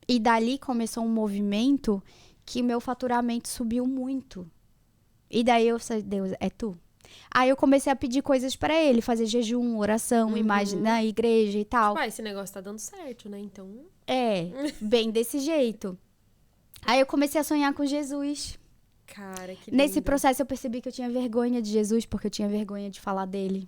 B: E dali começou um movimento que meu faturamento subiu muito. E daí eu falei, Deus, é tu? Aí eu comecei a pedir coisas pra ele, fazer jejum, oração, imagem na igreja e tal.
A: Esse negócio tá dando certo, né? Então...
B: bem desse jeito. Aí eu comecei a sonhar com Jesus.
A: Cara, que
B: Nesse
A: lindo.
B: processo eu percebi que eu tinha vergonha de Jesus, porque eu tinha vergonha de falar dele.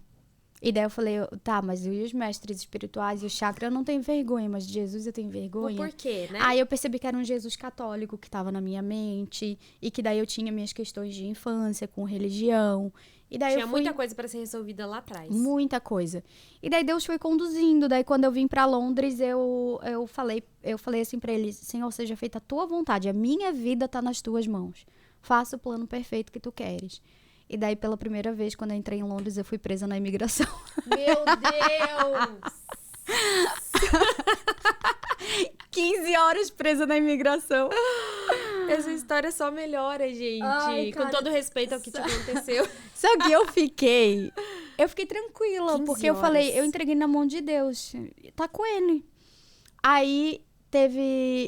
B: E daí eu falei, tá, mas e os mestres espirituais e o chakra, eu não tenho vergonha, mas de Jesus eu tenho vergonha.
A: Por quê, né?
B: Aí eu percebi que era um Jesus católico que tava na minha mente, e que daí eu tinha minhas questões de infância com religião. E daí
A: tinha muita coisa pra ser resolvida lá atrás.
B: Muita coisa. E daí Deus foi conduzindo. Daí quando eu vim pra Londres, eu falei assim pra ele, Senhor, seja feita a tua vontade, a minha vida tá nas tuas mãos. Faça o plano perfeito que tu queres. E daí, pela primeira vez, quando eu entrei em Londres, eu fui presa na imigração.
A: Meu Deus!
B: 15 horas presa na imigração.
A: Essa história só melhora, gente.
B: Ai, cara,
A: com todo respeito ao que te aconteceu.
B: Só que eu fiquei tranquila,
A: 15
B: porque eu
A: horas.
B: falei, eu entreguei na mão de Deus. Tá com ele. Aí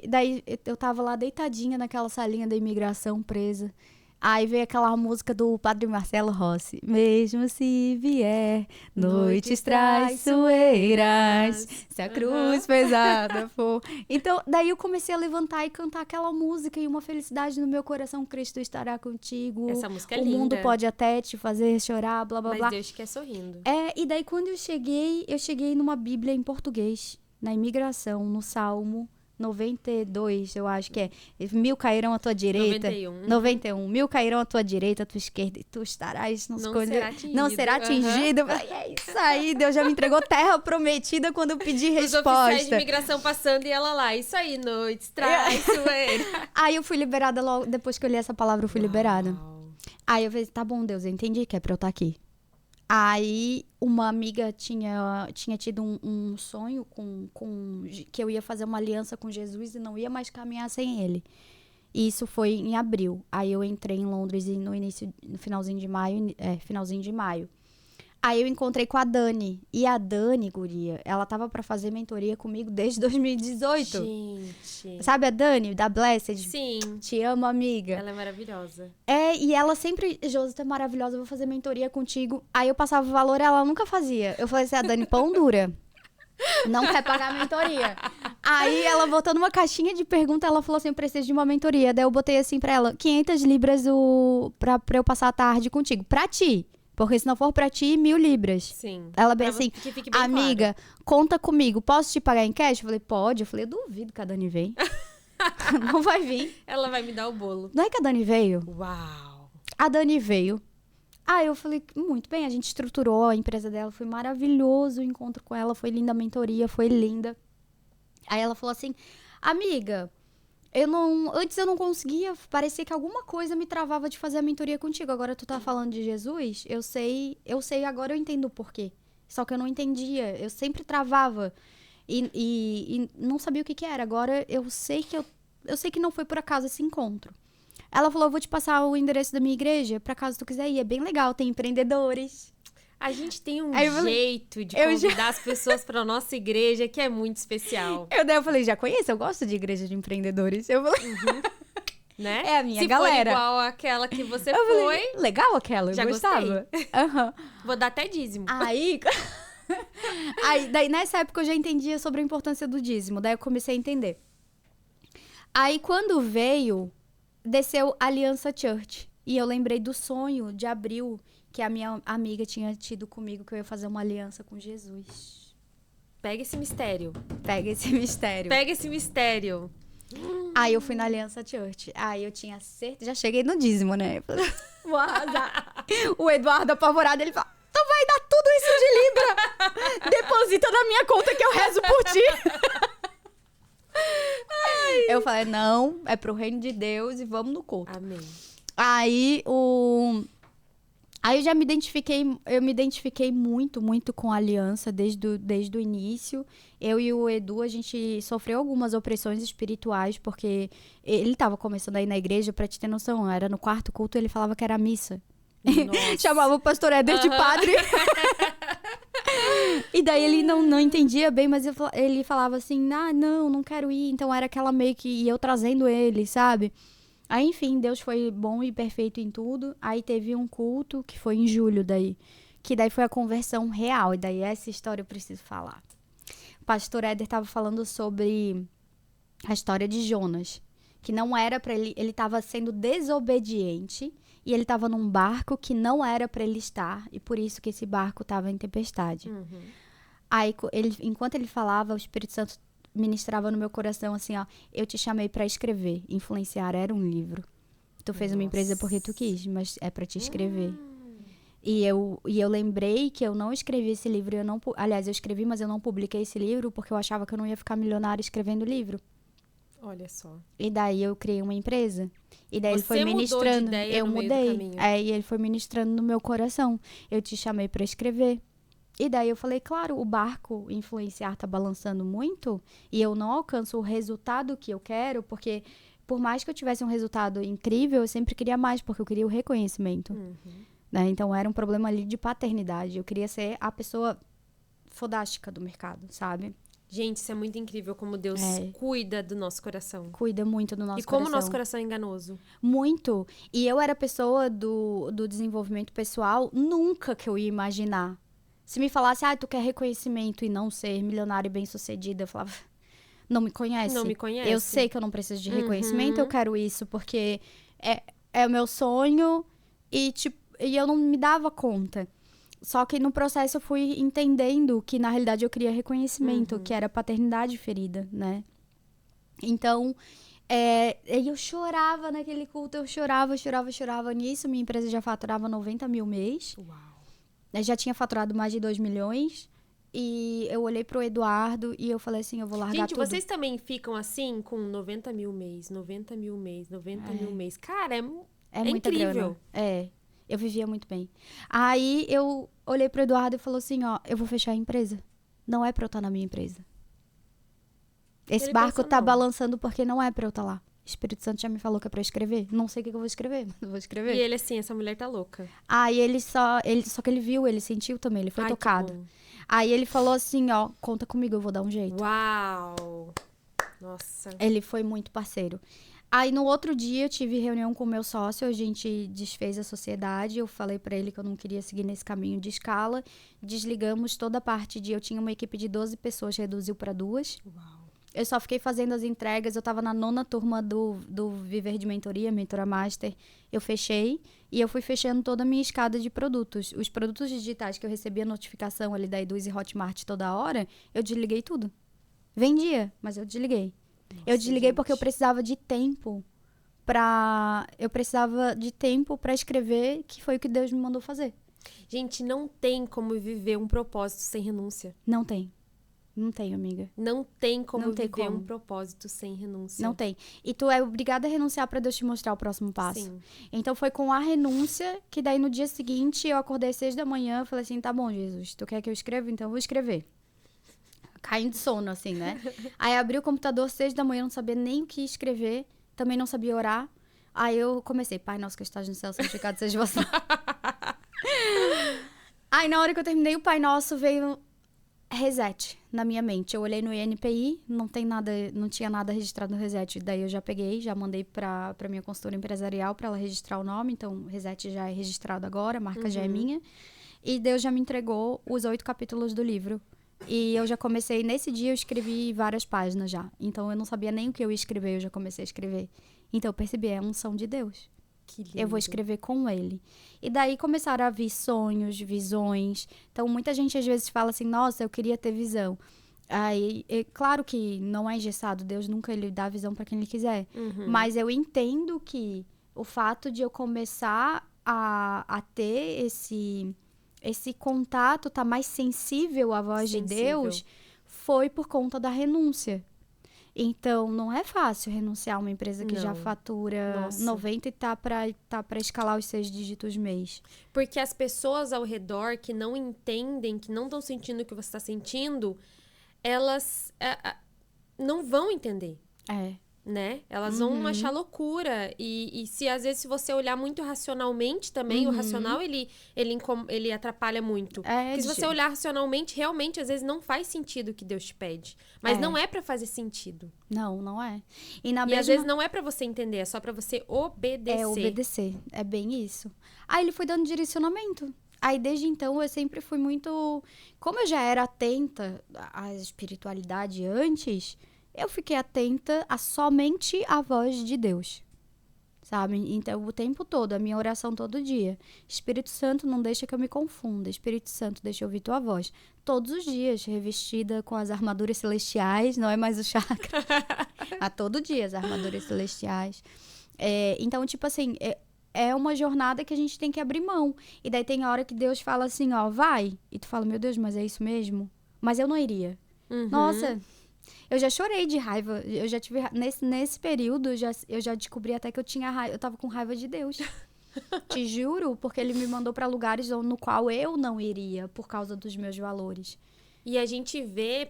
B: daí eu tava lá deitadinha naquela salinha da imigração presa. Aí veio aquela música do Padre Marcelo Rossi. Mesmo se vier noites traiçoeiras, se a cruz pesada for. Então, daí eu comecei a levantar e cantar aquela música e uma felicidade no meu coração, Cristo estará contigo.
A: Essa música é
B: o
A: linda.
B: mundo pode até te fazer chorar, blá blá
A: Mas
B: blá.
A: Deus te quer sorrindo.
B: E daí quando eu cheguei numa Bíblia em português, na imigração, no Salmo 92, eu acho que é. 1000 cairão à tua direita. 91. 1000 cairão à tua direita, à tua esquerda, e tu estarás
A: Não será atingido.
B: Não será atingido. Eu falei, é isso aí, Deus já me entregou terra prometida quando eu pedi
A: Os
B: resposta.
A: oficiais de imigração passando e ela lá. Isso aí, noites traiçoeiras.
B: Aí eu fui liberada logo, depois que eu li essa palavra, eu fui liberada. Aí eu falei, tá bom, Deus, eu entendi que é pra eu estar aqui. Aí uma amiga tinha tido um sonho que eu ia fazer uma aliança com Jesus e não ia mais caminhar sem ele. E isso foi em abril. Aí eu entrei em Londres no finalzinho de maio. Aí eu encontrei com a Dani. E a Dani, guria, ela tava pra fazer mentoria comigo desde 2018.
A: Gente.
B: Sabe a Dani, da Blessed?
A: Sim.
B: Te amo, amiga.
A: Ela é maravilhosa.
B: E ela sempre, Josi, tu é maravilhosa, eu vou fazer mentoria contigo. Aí eu passava o valor, ela nunca fazia. Eu falei assim, a Dani, pão dura. Não quer pagar a mentoria. Aí ela botou numa caixinha de pergunta, ela falou assim, eu preciso de uma mentoria. Daí eu botei assim pra ela, 500 libras pra eu passar a tarde contigo. Pra ti. Porque se não for pra ti, 1000 libras.
A: Sim.
B: Ela bem assim,
A: que fique bem
B: amiga,
A: claro.
B: Conta comigo, posso te pagar em cash? Eu falei, pode. Eu falei, eu duvido que a Dani vem. Não vai vir.
A: Ela vai me dar o bolo.
B: Não é que a Dani veio?
A: Uau.
B: A Dani veio. Aí eu falei, muito bem, a gente estruturou a empresa dela, foi maravilhoso o encontro com ela, foi linda a mentoria, foi linda. Aí ela falou assim, amiga, antes eu não conseguia, parecia que alguma coisa me travava de fazer a mentoria contigo. Agora tu tá falando de Jesus, eu sei, agora eu entendo o porquê. Só que eu não entendia, eu sempre travava e não sabia o que era. Agora eu sei que não foi por acaso esse encontro. Ela falou, eu vou te passar o endereço da minha igreja, pra caso tu quiser ir. É bem legal, tem empreendedores.
A: A gente tem um jeito de convidar as pessoas pra nossa igreja que é muito especial.
B: Daí eu falei, já conheço, eu gosto de igreja de empreendedores. Eu falei,
A: né?
B: É a minha
A: Se
B: galera.
A: for igual àquela que você
B: eu
A: foi,
B: falei, legal aquela, eu
A: já
B: gostava. Uhum.
A: Vou dar até dízimo.
B: Aí, daí nessa época eu já entendia sobre a importância do dízimo. Daí eu comecei a entender. Aí quando veio, desceu Aliança Church. E eu lembrei do sonho de abril que a minha amiga tinha tido comigo, que eu ia fazer uma aliança com Jesus.
A: Pega esse mistério.
B: Pega esse mistério.
A: Pega esse mistério.
B: Aí eu fui na Aliança Church. Aí eu tinha certeza. Já cheguei no dízimo, né? Eu falei, vou arrasar. O Eduardo apavorado, ele fala, tu vai dar tudo isso de Libra. Deposita na minha conta que eu rezo por ti. Eu falei, não, é pro reino de Deus e vamos no culto.
A: Amém.
B: Aí eu me identifiquei muito, muito com a aliança desde o início. Eu e o Edu, a gente sofreu algumas opressões espirituais, porque ele estava começando aí na igreja, pra te ter noção, era no quarto culto, ele falava que era missa. Chamava o pastor Éder de padre. E daí ele não entendia bem, mas ele falava assim, não quero ir. Então era aquela meio que e eu trazendo ele, sabe? Aí, enfim, Deus foi bom e perfeito em tudo. Aí teve um culto, que foi em julho daí. Que daí foi a conversão real. E daí essa história eu preciso falar. O pastor Éder estava falando sobre a história de Jonas. Que não era pra ele... Ele estava sendo desobediente. E ele estava num barco que não era pra ele estar. E por isso que esse barco estava em tempestade.
A: Uhum.
B: Aí, enquanto ele falava, o Espírito Santo ministrava no meu coração assim, ó, eu te chamei pra escrever. Influenciar era um livro. Tu fez uma empresa porque tu quis, mas é pra te escrever. E eu lembrei que eu não escrevi esse livro, aliás, eu escrevi, mas eu não publiquei esse livro porque eu achava que eu não ia ficar milionária escrevendo livro.
A: Olha só.
B: E daí eu criei uma empresa. E daí ele
A: Você
B: foi ministrando.
A: mudou de ideia
B: Eu
A: no meio do
B: mudei.
A: caminho.
B: E ele foi ministrando no meu coração. Eu te chamei pra escrever. E daí eu falei, claro, o barco influenciar tá balançando muito e eu não alcanço o resultado que eu quero, porque por mais que eu tivesse um resultado incrível, eu sempre queria mais, porque eu queria o reconhecimento. Né? Então, era um problema ali de paternidade. Eu queria ser a pessoa fodástica do mercado, sabe?
A: Gente, isso é muito incrível como Deus cuida do nosso coração.
B: Cuida muito do nosso
A: coração. E como
B: o
A: nosso coração é enganoso.
B: Muito. E eu era pessoa do desenvolvimento pessoal, nunca que eu ia imaginar. Se me falasse, tu quer reconhecimento e não ser milionária e bem-sucedida, eu falava, não me conhece.
A: Não me conhece.
B: Eu sei que eu não preciso de reconhecimento, eu quero isso, porque é o meu sonho e eu não me dava conta. Só que no processo eu fui entendendo que, na realidade, eu queria reconhecimento, que era paternidade ferida, né? Então, eu chorava naquele culto, eu chorava. Nisso, minha empresa já faturava 90 mil mês.
A: Uau!
B: Eu já tinha faturado mais de 2 milhões. E eu olhei pro Eduardo e eu falei assim, eu vou largar tudo.
A: Gente, vocês também ficam assim, com 90 mil mês, 90 mil mês, 90 mil mês. Cara, é
B: muita
A: incrível.
B: Grana. Eu vivia muito bem. Aí eu olhei pro Eduardo e falou assim, eu vou fechar a empresa. Não é pra eu estar na minha empresa. Esse barco tá balançando porque não é pra eu estar lá. O Espírito Santo já me falou que é pra eu escrever. Não sei o que eu vou escrever, mas eu vou escrever.
A: E ele assim, essa mulher tá louca.
B: Aí só que ele viu, ele sentiu também, ele foi tocado. Aí ele falou assim, conta comigo, eu vou dar um jeito.
A: Uau! Nossa.
B: Ele foi muito parceiro. Aí, no outro dia, eu tive reunião com o meu sócio, a gente desfez a sociedade, eu falei pra ele que eu não queria seguir nesse caminho de escala, desligamos toda a parte eu tinha uma equipe de 12 pessoas, reduziu pra 2.
A: Uau.
B: Eu só fiquei fazendo as entregas, eu tava na 9ª turma do Viver de Mentoria, Mentora Master, eu fechei, e eu fui fechando toda a minha escada de produtos. Os produtos digitais que eu recebia notificação ali da Eduz e Hotmart toda hora, eu desliguei tudo. Vendia, mas eu desliguei. Nossa, eu desliguei porque eu precisava de tempo pra escrever, que foi o que Deus me mandou fazer.
A: Gente, não tem como viver um propósito sem renúncia.
B: Não tem. Não tem, amiga.
A: Não tem como viver um propósito sem renúncia.
B: Não tem. E tu é obrigada a renunciar pra Deus te mostrar o próximo passo.
A: Sim.
B: Então foi com a renúncia que daí no dia seguinte eu acordei às 6 da manhã e falei assim, tá bom, Jesus, tu quer que eu escreva? Então eu vou escrever. Caindo de sono, assim, né? Aí abri o computador 6 da manhã, não sabia nem o que escrever, também não sabia orar. Aí eu comecei, Pai nosso que estás no céu, santificado seja o vosso nome. Aí na hora que eu terminei o Pai Nosso, veio reset na minha mente. Eu olhei no INPI, não tinha nada registrado no reset. Daí eu já peguei, já mandei pra minha consultora empresarial pra ela registrar o nome. Então, reset já é registrado agora, a marca já é minha. E Deus já me entregou os 8 capítulos do livro. E eu já comecei, nesse dia eu escrevi várias páginas já. Então eu não sabia nem o que eu ia escrever, eu já comecei a escrever. Então eu percebi, é a unção de Deus.
A: Que lindo.
B: Eu vou escrever com ele. E daí começaram a vir sonhos, visões. Então muita gente às vezes fala assim, nossa, eu queria ter visão. Aí, claro que não é engessado, Deus nunca ele dá visão para quem ele quiser. Mas eu entendo que o fato de eu começar a ter esse contato, tá mais sensível à voz de Deus, foi por conta da renúncia. Então, não é fácil renunciar a uma empresa que já fatura 90 e tá pra escalar os 6 dígitos mês.
A: Porque as pessoas ao redor que não entendem, que não estão sentindo o que você está sentindo, elas não vão entender. Né? Elas vão achar loucura. E se às vezes se você olhar muito racionalmente também, o racional ele atrapalha muito. Porque se você olhar racionalmente, realmente às vezes não faz sentido o que Deus te pede. Mas não é pra fazer sentido.
B: Não é.
A: E às vezes não é pra você entender, é só pra você obedecer.
B: É obedecer, é bem isso. Aí ele foi dando direcionamento. Aí, desde então, eu sempre fui muito... Como eu já era atenta à espiritualidade antes... Eu fiquei atenta somente à voz de Deus, sabe? Então, o tempo todo, a minha oração todo dia. Espírito Santo, não deixa que eu me confunda. Espírito Santo, deixa eu ouvir tua voz. Todos os dias, revestida com as armaduras celestiais, não é mais o chakra. A todo dia, as armaduras celestiais. Então, tipo assim, é uma jornada que a gente tem que abrir mão. E daí tem hora que Deus fala assim, vai. E tu fala, meu Deus, mas é isso mesmo? Mas eu não iria. Nossa... Eu já chorei de raiva. Eu já tive nesse período, eu já descobri até que eu tava com raiva de Deus. Te juro, porque ele me mandou pra lugares no qual eu não iria por causa dos meus valores.
A: E a gente vê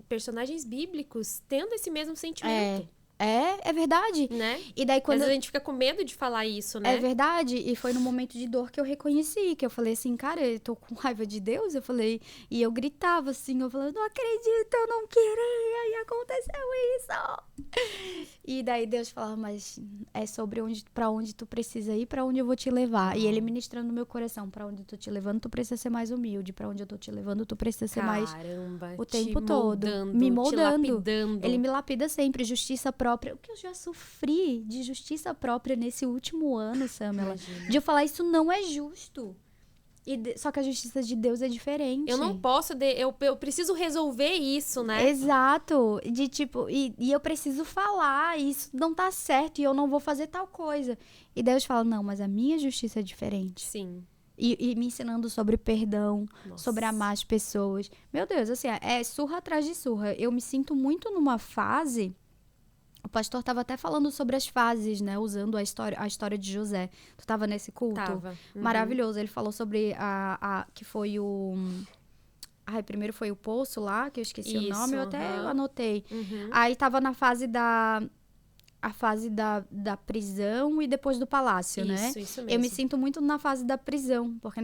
A: personagens bíblicos tendo esse mesmo sentimento.
B: É verdade.
A: né?
B: E daí
A: Às
B: quando...
A: vezes a gente fica com medo de falar isso, né?
B: É verdade, e foi no momento de dor que eu reconheci, que eu falei assim, cara, eu tô com raiva de Deus, eu falei, e eu gritava assim, eu falei, não acredito, eu não queria, e aconteceu isso. E daí Deus falava, mas é sobre pra onde tu precisa ir, pra onde eu vou te levar. E ele ministrando no meu coração, pra onde eu tô te levando, tu precisa ser mais humilde, pra onde eu tô te levando, tu precisa ser mais
A: Caramba,
B: o
A: te
B: tempo todo, me
A: te
B: moldando.
A: lapidando.
B: Ele me lapida sempre, justiça própria. O que eu já sofri de justiça própria nesse último ano, Samela.
A: Imagina.
B: De eu falar, isso não é justo. Só que a justiça de Deus é diferente.
A: Eu não posso, eu preciso resolver isso, né?
B: Exato. De tipo, e eu preciso falar, isso não tá certo, e eu não vou fazer tal coisa. E Deus fala, não, mas a minha justiça é diferente.
A: Sim.
B: E me ensinando sobre perdão,
A: Nossa.
B: sobre amar as pessoas. Meu Deus, assim, é surra atrás de surra. Eu me sinto muito numa fase... O pastor estava até falando sobre as fases, né? Usando a história de José. Tu estava nesse culto?
A: Tava. Uhum.
B: Maravilhoso. Ele falou sobre que foi o... Ai, primeiro foi o poço lá, que eu esqueci o nome. Eu até anotei.
A: Uhum.
B: Aí tava na fase da prisão e depois do palácio, né?
A: Isso mesmo.
B: Eu me sinto muito na fase da prisão, porque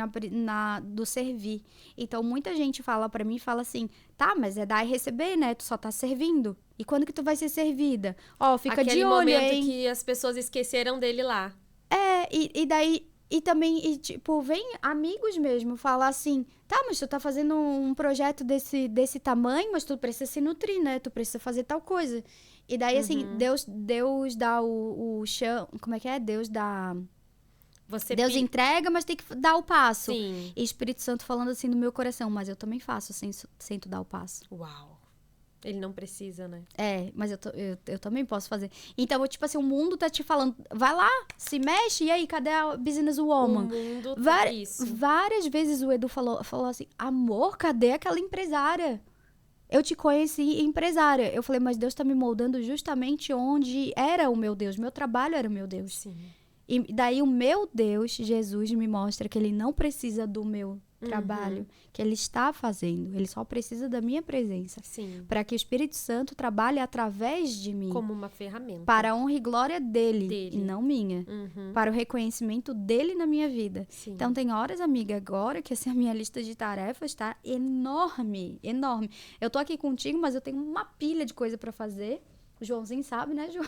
B: do servir. Então, muita gente fala pra mim, fala assim, tá, mas é dar e receber, né? Tu só tá servindo. E quando que tu vai ser servida? Ó, fica
A: Aquele
B: de olho,
A: momento
B: hein?
A: que as pessoas esqueceram dele lá.
B: E daí... E também, tipo, vem amigos mesmo falar assim, tá, mas tu tá fazendo um projeto desse tamanho, mas tu precisa se nutrir, né? Tu precisa fazer tal coisa. E daí, assim, Deus dá o chão... Como é que é? Deus dá... Deus entrega, mas tem que dar o passo.
A: Sim.
B: E Espírito Santo falando assim no meu coração, mas eu também faço sem tu dar o passo.
A: Uau. Ele não precisa, né?
B: Mas eu também posso fazer. Então, tipo assim, o mundo tá te falando, vai lá, se mexe, e aí, cadê a business woman?
A: O mundo isso.
B: Várias vezes o Edu falou assim, amor, cadê aquela empresária? Eu te conheci empresária. Eu falei, mas Deus tá me moldando justamente onde era o meu Deus. Meu trabalho era o meu Deus.
A: Sim.
B: E daí o meu Deus, Jesus, me mostra que ele não precisa do meu trabalho, que ele está fazendo. Ele só precisa da minha presença.
A: Sim.
B: Para que o Espírito Santo trabalhe através de mim.
A: Como uma ferramenta.
B: Para a honra e glória dele. E não minha. Para o reconhecimento dele na minha vida.
A: Sim.
B: Então, tem horas, amiga, agora que assim, a minha lista de tarefas tá enorme, enorme. Eu tô aqui contigo, mas eu tenho uma pilha de coisa para fazer. O Joãozinho sabe, né, João?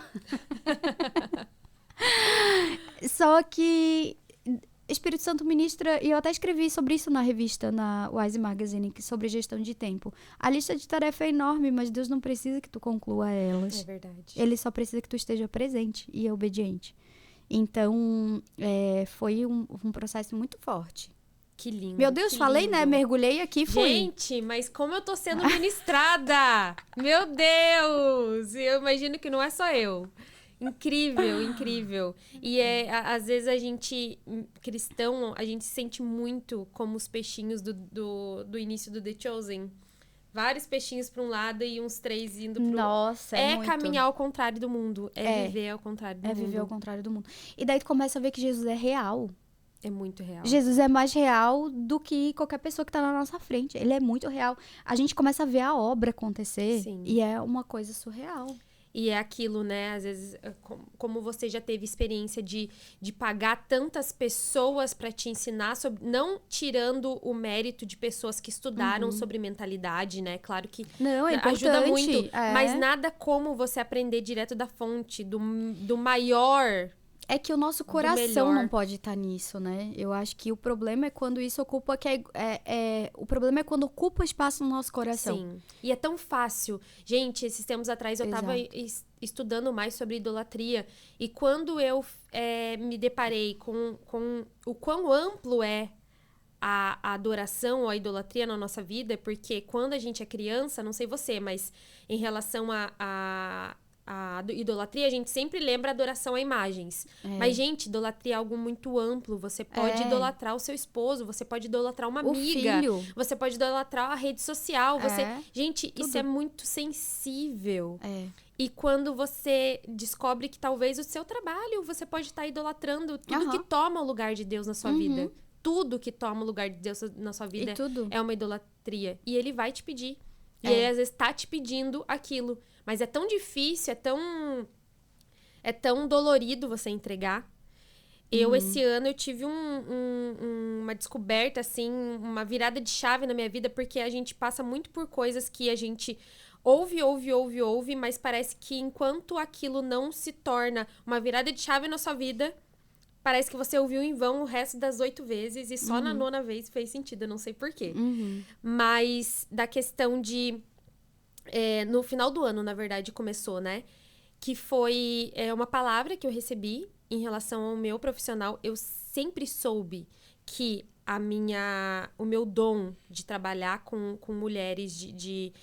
B: Só que Espírito Santo ministra, e eu até escrevi sobre isso na revista, na Wise Magazine, sobre gestão de tempo. A lista de tarefa é enorme, mas Deus não precisa que tu conclua elas.
A: É verdade.
B: Ele só precisa que tu esteja presente e obediente. Então, foi um processo muito forte.
A: Que lindo.
B: Meu Deus, falei,
A: lindo.
B: né? Mergulhei aqui e fui.
A: Gente, mas como eu tô sendo ministrada! Meu Deus! Eu imagino que não é só eu. Incrível, incrível. E às vezes a gente, cristão, a gente se sente muito como os peixinhos do início do The Chosen. Vários peixinhos para um lado e uns 3 indo pro outro.
B: Nossa,
A: é
B: muito.
A: caminhar ao contrário do mundo. Viver ao contrário do mundo.
B: É viver ao contrário do mundo. E daí tu começa a ver que Jesus é real.
A: É muito real.
B: Jesus é mais real do que qualquer pessoa que tá na nossa frente. Ele é muito real. A gente começa a ver a obra acontecer.
A: Sim.
B: E é uma coisa surreal.
A: E é aquilo, né? Às vezes, como você já teve experiência de pagar tantas pessoas para te ensinar, não tirando o mérito de pessoas que estudaram sobre mentalidade, né? Claro que
B: não, é
A: ajuda
B: importante.
A: muito, mas nada como você aprender direto da fonte, do maior.
B: É que o nosso coração não pode estar nisso, né? Eu acho que o problema é quando isso ocupa... o problema é quando ocupa espaço no nosso coração.
A: Sim. E é tão fácil. Gente, esses tempos atrás eu tava estudando mais sobre idolatria. E quando eu me deparei com o quão amplo é a adoração ou a idolatria na nossa vida, porque quando a gente é criança, não sei você, mas em relação a idolatria, a gente sempre lembra a adoração a imagens. Mas, gente, idolatria é algo muito amplo. Você pode idolatrar o seu esposo, você pode idolatrar uma amiga,
B: filho.
A: Você pode idolatrar a rede social. Gente,
B: tudo.
A: Isso é muito sensível.
B: É.
A: E quando você descobre que talvez o seu trabalho, você pode estar idolatrando tudo que toma o lugar de Deus na sua vida. Tudo que toma o lugar de Deus na sua vida é uma idolatria. E ele vai te pedir. E aí, às vezes, tá te pedindo aquilo. Mas é tão difícil, é tão dolorido você entregar. Esse ano, eu tive uma descoberta, assim, uma virada de chave na minha vida, porque a gente passa muito por coisas que a gente ouve, mas parece que enquanto aquilo não se torna uma virada de chave na sua vida, parece que você ouviu em vão o resto das 8 vezes e só na 9ª vez fez sentido, eu não sei porquê. Mas da questão de... no final do ano, na verdade, começou, né? Que foi uma palavra que eu recebi em relação ao meu profissional. Eu sempre soube que o meu dom de trabalhar com mulheres, de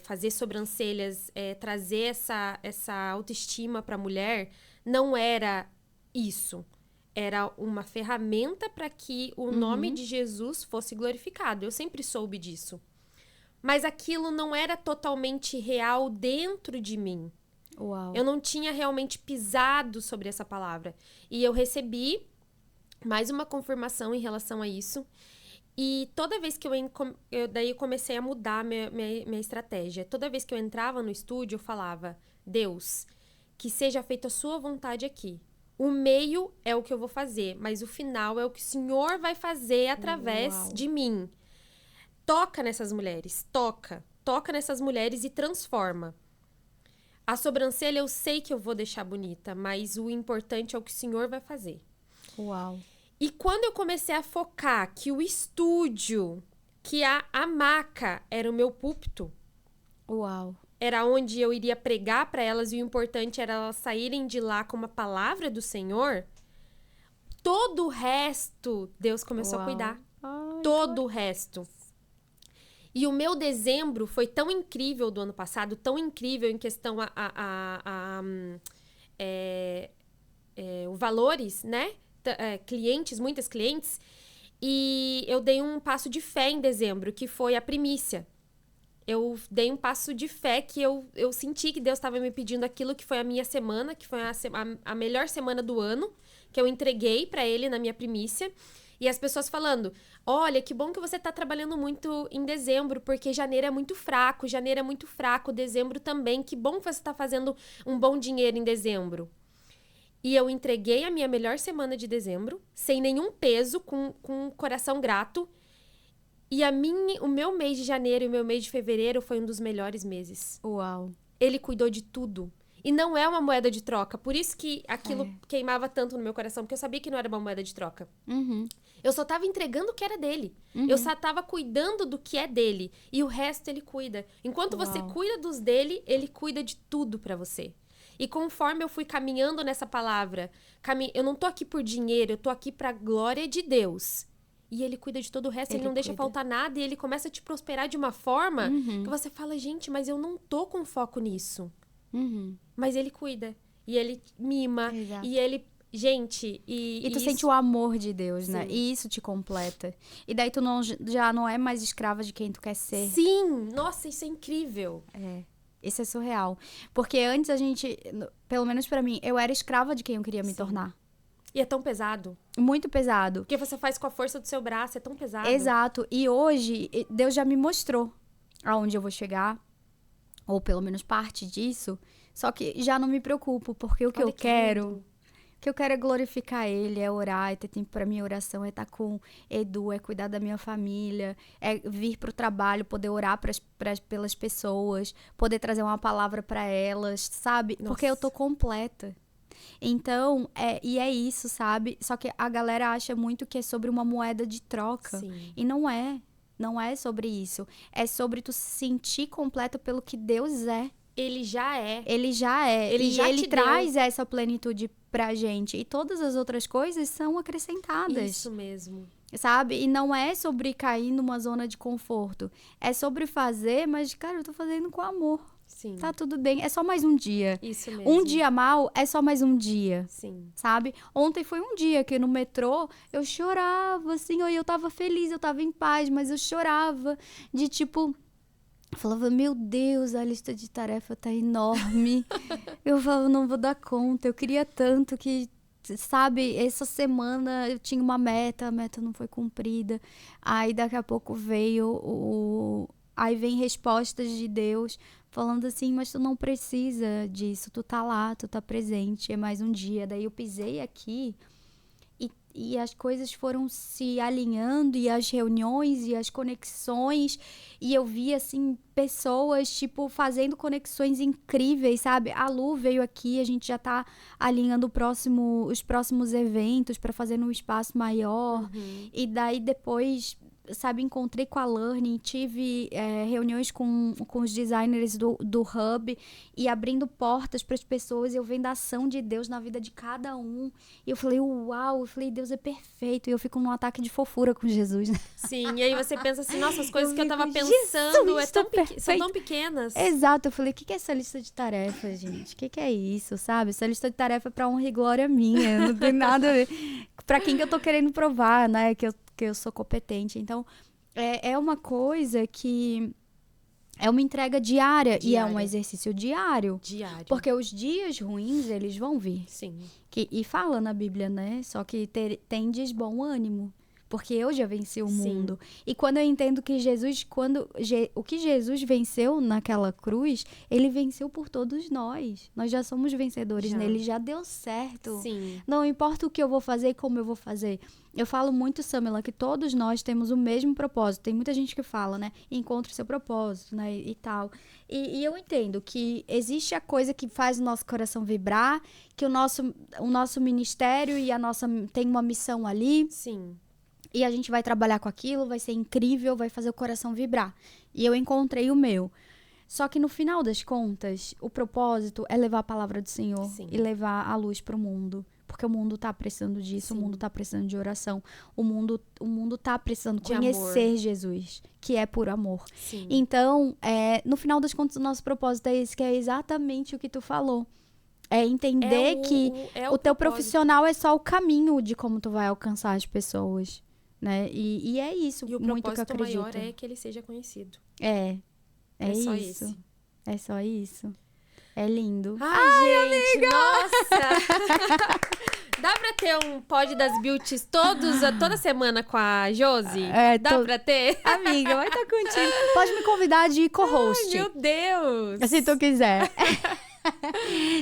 A: fazer sobrancelhas, trazer essa autoestima para a mulher, não era isso. Era uma ferramenta para que o nome de Jesus fosse glorificado. Eu sempre soube disso. Mas aquilo não era totalmente real dentro de mim.
B: Uau.
A: Eu não tinha realmente pisado sobre essa palavra. E eu recebi mais uma confirmação em relação a isso. E toda vez que daí eu comecei a mudar minha estratégia. Toda vez que eu entrava no estúdio, eu falava: Deus, que seja feita a sua vontade aqui. O meio é o que eu vou fazer, mas o final é o que o Senhor vai fazer através de mim. Toca nessas mulheres, toca nessas mulheres e transforma. A sobrancelha eu sei que eu vou deixar bonita, mas o importante é o que o Senhor vai fazer.
B: Uau.
A: E quando eu comecei a focar que o estúdio, que a maca era o meu púlpito,
B: Uau.
A: era onde eu iria pregar para elas e o importante era elas saírem de lá com uma palavra do Senhor, todo o resto Deus começou a cuidar. Todo o resto. E o meu dezembro foi tão incrível do ano passado, tão incrível em questão valores, né? Clientes, muitas clientes. E eu dei um passo de fé em dezembro, que foi a primícia. Eu dei um passo de fé que eu senti que Deus estava me pedindo aquilo que foi a minha semana, que foi a melhor semana do ano, que eu entreguei para ele na minha primícia. E as pessoas falando: olha, que bom que você tá trabalhando muito em dezembro, porque janeiro é muito fraco, dezembro também. Que bom que você tá fazendo um bom dinheiro em dezembro. E eu entreguei a minha melhor semana de dezembro, sem nenhum peso, com um coração grato. E o meu mês de janeiro e o meu mês de fevereiro foi um dos melhores meses.
B: Uau.
A: Ele cuidou de tudo. E não é uma moeda de troca. Por isso que aquilo queimava tanto no meu coração, porque eu sabia que não era uma moeda de troca. Eu só tava entregando o que era dele. Eu só tava cuidando do que é dele. E o resto ele cuida. Enquanto você cuida dos dele, ele cuida de tudo pra você. E conforme eu fui caminhando nessa palavra, eu não tô aqui por dinheiro, eu tô aqui pra glória de Deus. E ele cuida de todo o resto, ele não deixa faltar nada, e ele começa a te prosperar de uma forma que você fala: gente, mas eu não tô com foco nisso. Mas ele cuida. E ele mima.
B: Exato.
A: E ele... Gente,
B: E tu sente o amor de Deus, né? E isso te completa. E daí tu já não é mais escrava de quem tu quer ser.
A: Sim! Nossa, isso é incrível.
B: Isso é surreal. Porque antes a gente, pelo menos pra mim, eu era escrava de quem eu queria me tornar.
A: E é tão pesado.
B: Muito pesado.
A: Porque você faz com a força do seu braço, é tão pesado.
B: Exato. E hoje, Deus já me mostrou aonde eu vou chegar. Ou pelo menos parte disso. Só que já não me preocupo, porque o que eu quero... O que eu quero é glorificar Ele, é orar, é ter tempo pra minha oração, é estar com Edu, é cuidar da minha família, é vir pro trabalho, poder orar pelas pessoas, poder trazer uma palavra pra elas, sabe?
A: Nossa.
B: Porque eu tô completa. Então, e é isso, sabe? Só que a galera acha muito que é sobre uma moeda de troca.
A: Sim.
B: E não é. Não é sobre isso. É sobre tu se sentir completa pelo que Deus é.
A: Ele já é.
B: Ele já é.
A: Ele já
B: ele
A: te
B: traz essa plenitude pra gente. E todas as outras coisas são acrescentadas.
A: Isso mesmo.
B: Sabe? E não é sobre cair numa zona de conforto. É sobre fazer, mas, cara, eu tô fazendo com amor.
A: Sim.
B: Tá tudo bem. É só mais um dia.
A: Isso mesmo.
B: Um dia mal é só mais um dia.
A: Sim.
B: Sabe? Ontem foi um dia que no metrô eu chorava, assim. Eu tava feliz, eu tava em paz, mas eu chorava de tipo... Eu falava: meu Deus, a lista de tarefa tá enorme. Eu falava: não vou dar conta. Eu queria tanto que, sabe, essa semana eu tinha uma meta, a meta não foi cumprida. Aí daqui a pouco veio aí vem respostas de Deus falando assim, mas tu não precisa disso, tu tá lá, tu tá presente, é mais um dia. Daí eu pisei aqui e as coisas foram se alinhando, e as reuniões e as conexões, e eu vi, assim, pessoas, tipo, fazendo conexões incríveis, sabe? A Lu veio aqui, a gente já tá alinhando os próximos eventos para fazer num espaço maior, e daí depois, sabe, encontrei com a Learning, tive reuniões com os designers do Hub, e abrindo portas para as pessoas, eu vendo a ação de Deus na vida de cada um, e eu falei, uau, eu falei, Deus é perfeito, e eu fico num ataque de fofura com Jesus, né?
A: Sim, e aí você pensa assim, nossa, as coisas que eu tava
B: fico,
A: pensando
B: Jesus,
A: são tão pequenas.
B: Exato, eu falei, o que é essa lista de tarefas, gente? O que é isso, sabe? Essa lista de tarefas é pra honra e glória minha, não tem nada a ver. Pra quem que eu tô querendo provar, né, que eu sou competente. Então, é uma coisa que é uma entrega diária. E é um exercício diário. Porque os dias ruins, eles vão vir.
A: Sim.
B: E fala na Bíblia, né? Só que tendes bom ânimo. Porque eu já venci o mundo. E quando eu entendo que o que Jesus venceu naquela cruz, ele venceu por todos nós. Nós já somos vencedores nele, já deu certo.
A: Sim.
B: Não importa o que eu vou fazer e como eu vou fazer. Eu falo muito, Samela, que todos nós temos o mesmo propósito. Tem muita gente que fala, né? Encontre seu propósito, né? E tal. E eu entendo que existe a coisa que faz o nosso coração vibrar, que o nosso ministério e tem uma missão ali.
A: Sim.
B: E a gente vai trabalhar com aquilo, vai ser incrível, vai fazer o coração vibrar. E eu encontrei o meu. Só que no final das contas, o propósito é levar a palavra do Senhor. Sim. E levar a luz para o mundo. Porque o mundo tá precisando disso, sim. O mundo tá precisando de oração. O mundo tá precisando de conhecer amor. Jesus, que é por amor. Sim. Então, no final das contas, o nosso propósito é esse, que é exatamente o que tu falou. É entender que o teu profissional é só o caminho de como tu vai alcançar as pessoas. Né? E é isso,
A: e o
B: muito que eu acredito.
A: maior é que ele seja conhecido.
B: É
A: só
B: isso. É só isso. É lindo.
A: Ai, gente, amiga! Nossa! Dá pra ter um pod das beauties toda semana com a Josi? Dá pra ter?
B: Amiga, vai estar contigo. Pode me convidar de co-host.
A: Ai, meu Deus!
B: Se tu quiser.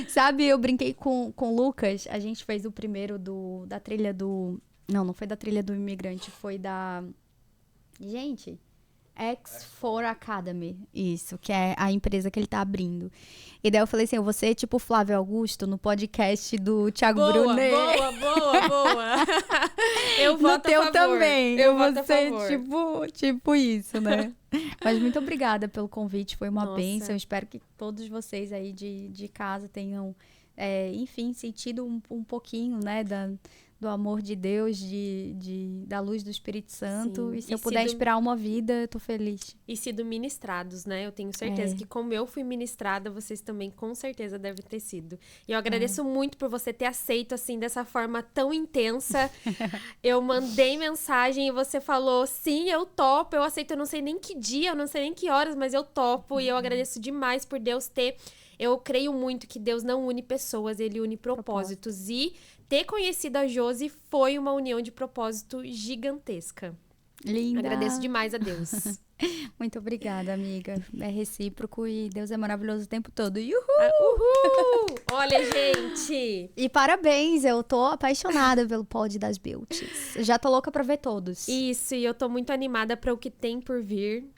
B: Sabe, eu brinquei com o Lucas. A gente fez o primeiro da trilha do... Não foi da trilha do imigrante, foi da... Gente, X4 Academy. Isso, que é a empresa que ele tá abrindo. E daí eu falei assim, eu vou ser tipo Flávio Augusto no podcast do Thiago Brunet.
A: Boa. Eu voto
B: a favor.
A: No teu
B: também. Eu vou ser tipo isso, né? Mas muito obrigada pelo convite, foi uma bênção. Espero que todos vocês aí de casa tenham, enfim, sentido um pouquinho, né, do amor de Deus, da luz do Espírito Santo. Sim. E se eu puder inspirar uma vida, eu tô feliz.
A: E sido ministrados, né? Eu tenho certeza que como eu fui ministrada, vocês também com certeza devem ter sido. E eu agradeço muito por você ter aceito, assim, dessa forma tão intensa. Eu mandei mensagem e você falou, sim, eu topo, eu aceito. Eu não sei nem que dia, eu não sei nem que horas, mas eu topo. E eu agradeço demais por Deus ter... Eu creio muito que Deus não une pessoas, Ele une propósitos. E ter conhecido a Josi foi uma união de propósito gigantesca.
B: Linda!
A: Agradeço demais a Deus.
B: Muito obrigada, amiga. É recíproco e Deus é maravilhoso o tempo todo. Uhul!
A: Uhul! Olha, gente!
B: E parabéns, eu tô apaixonada pelo pod das beauties. Já tô louca pra ver todos.
A: Isso, e eu tô muito animada para o que tem por vir.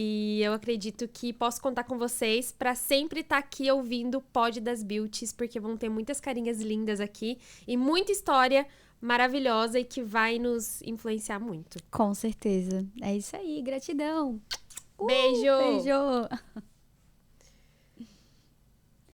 A: E eu acredito que posso contar com vocês para sempre estar aqui ouvindo o pod das beauties, porque vão ter muitas carinhas lindas aqui e muita história maravilhosa e que vai nos influenciar muito.
B: Com certeza. É isso aí, gratidão.
A: Beijo!
B: Beijo!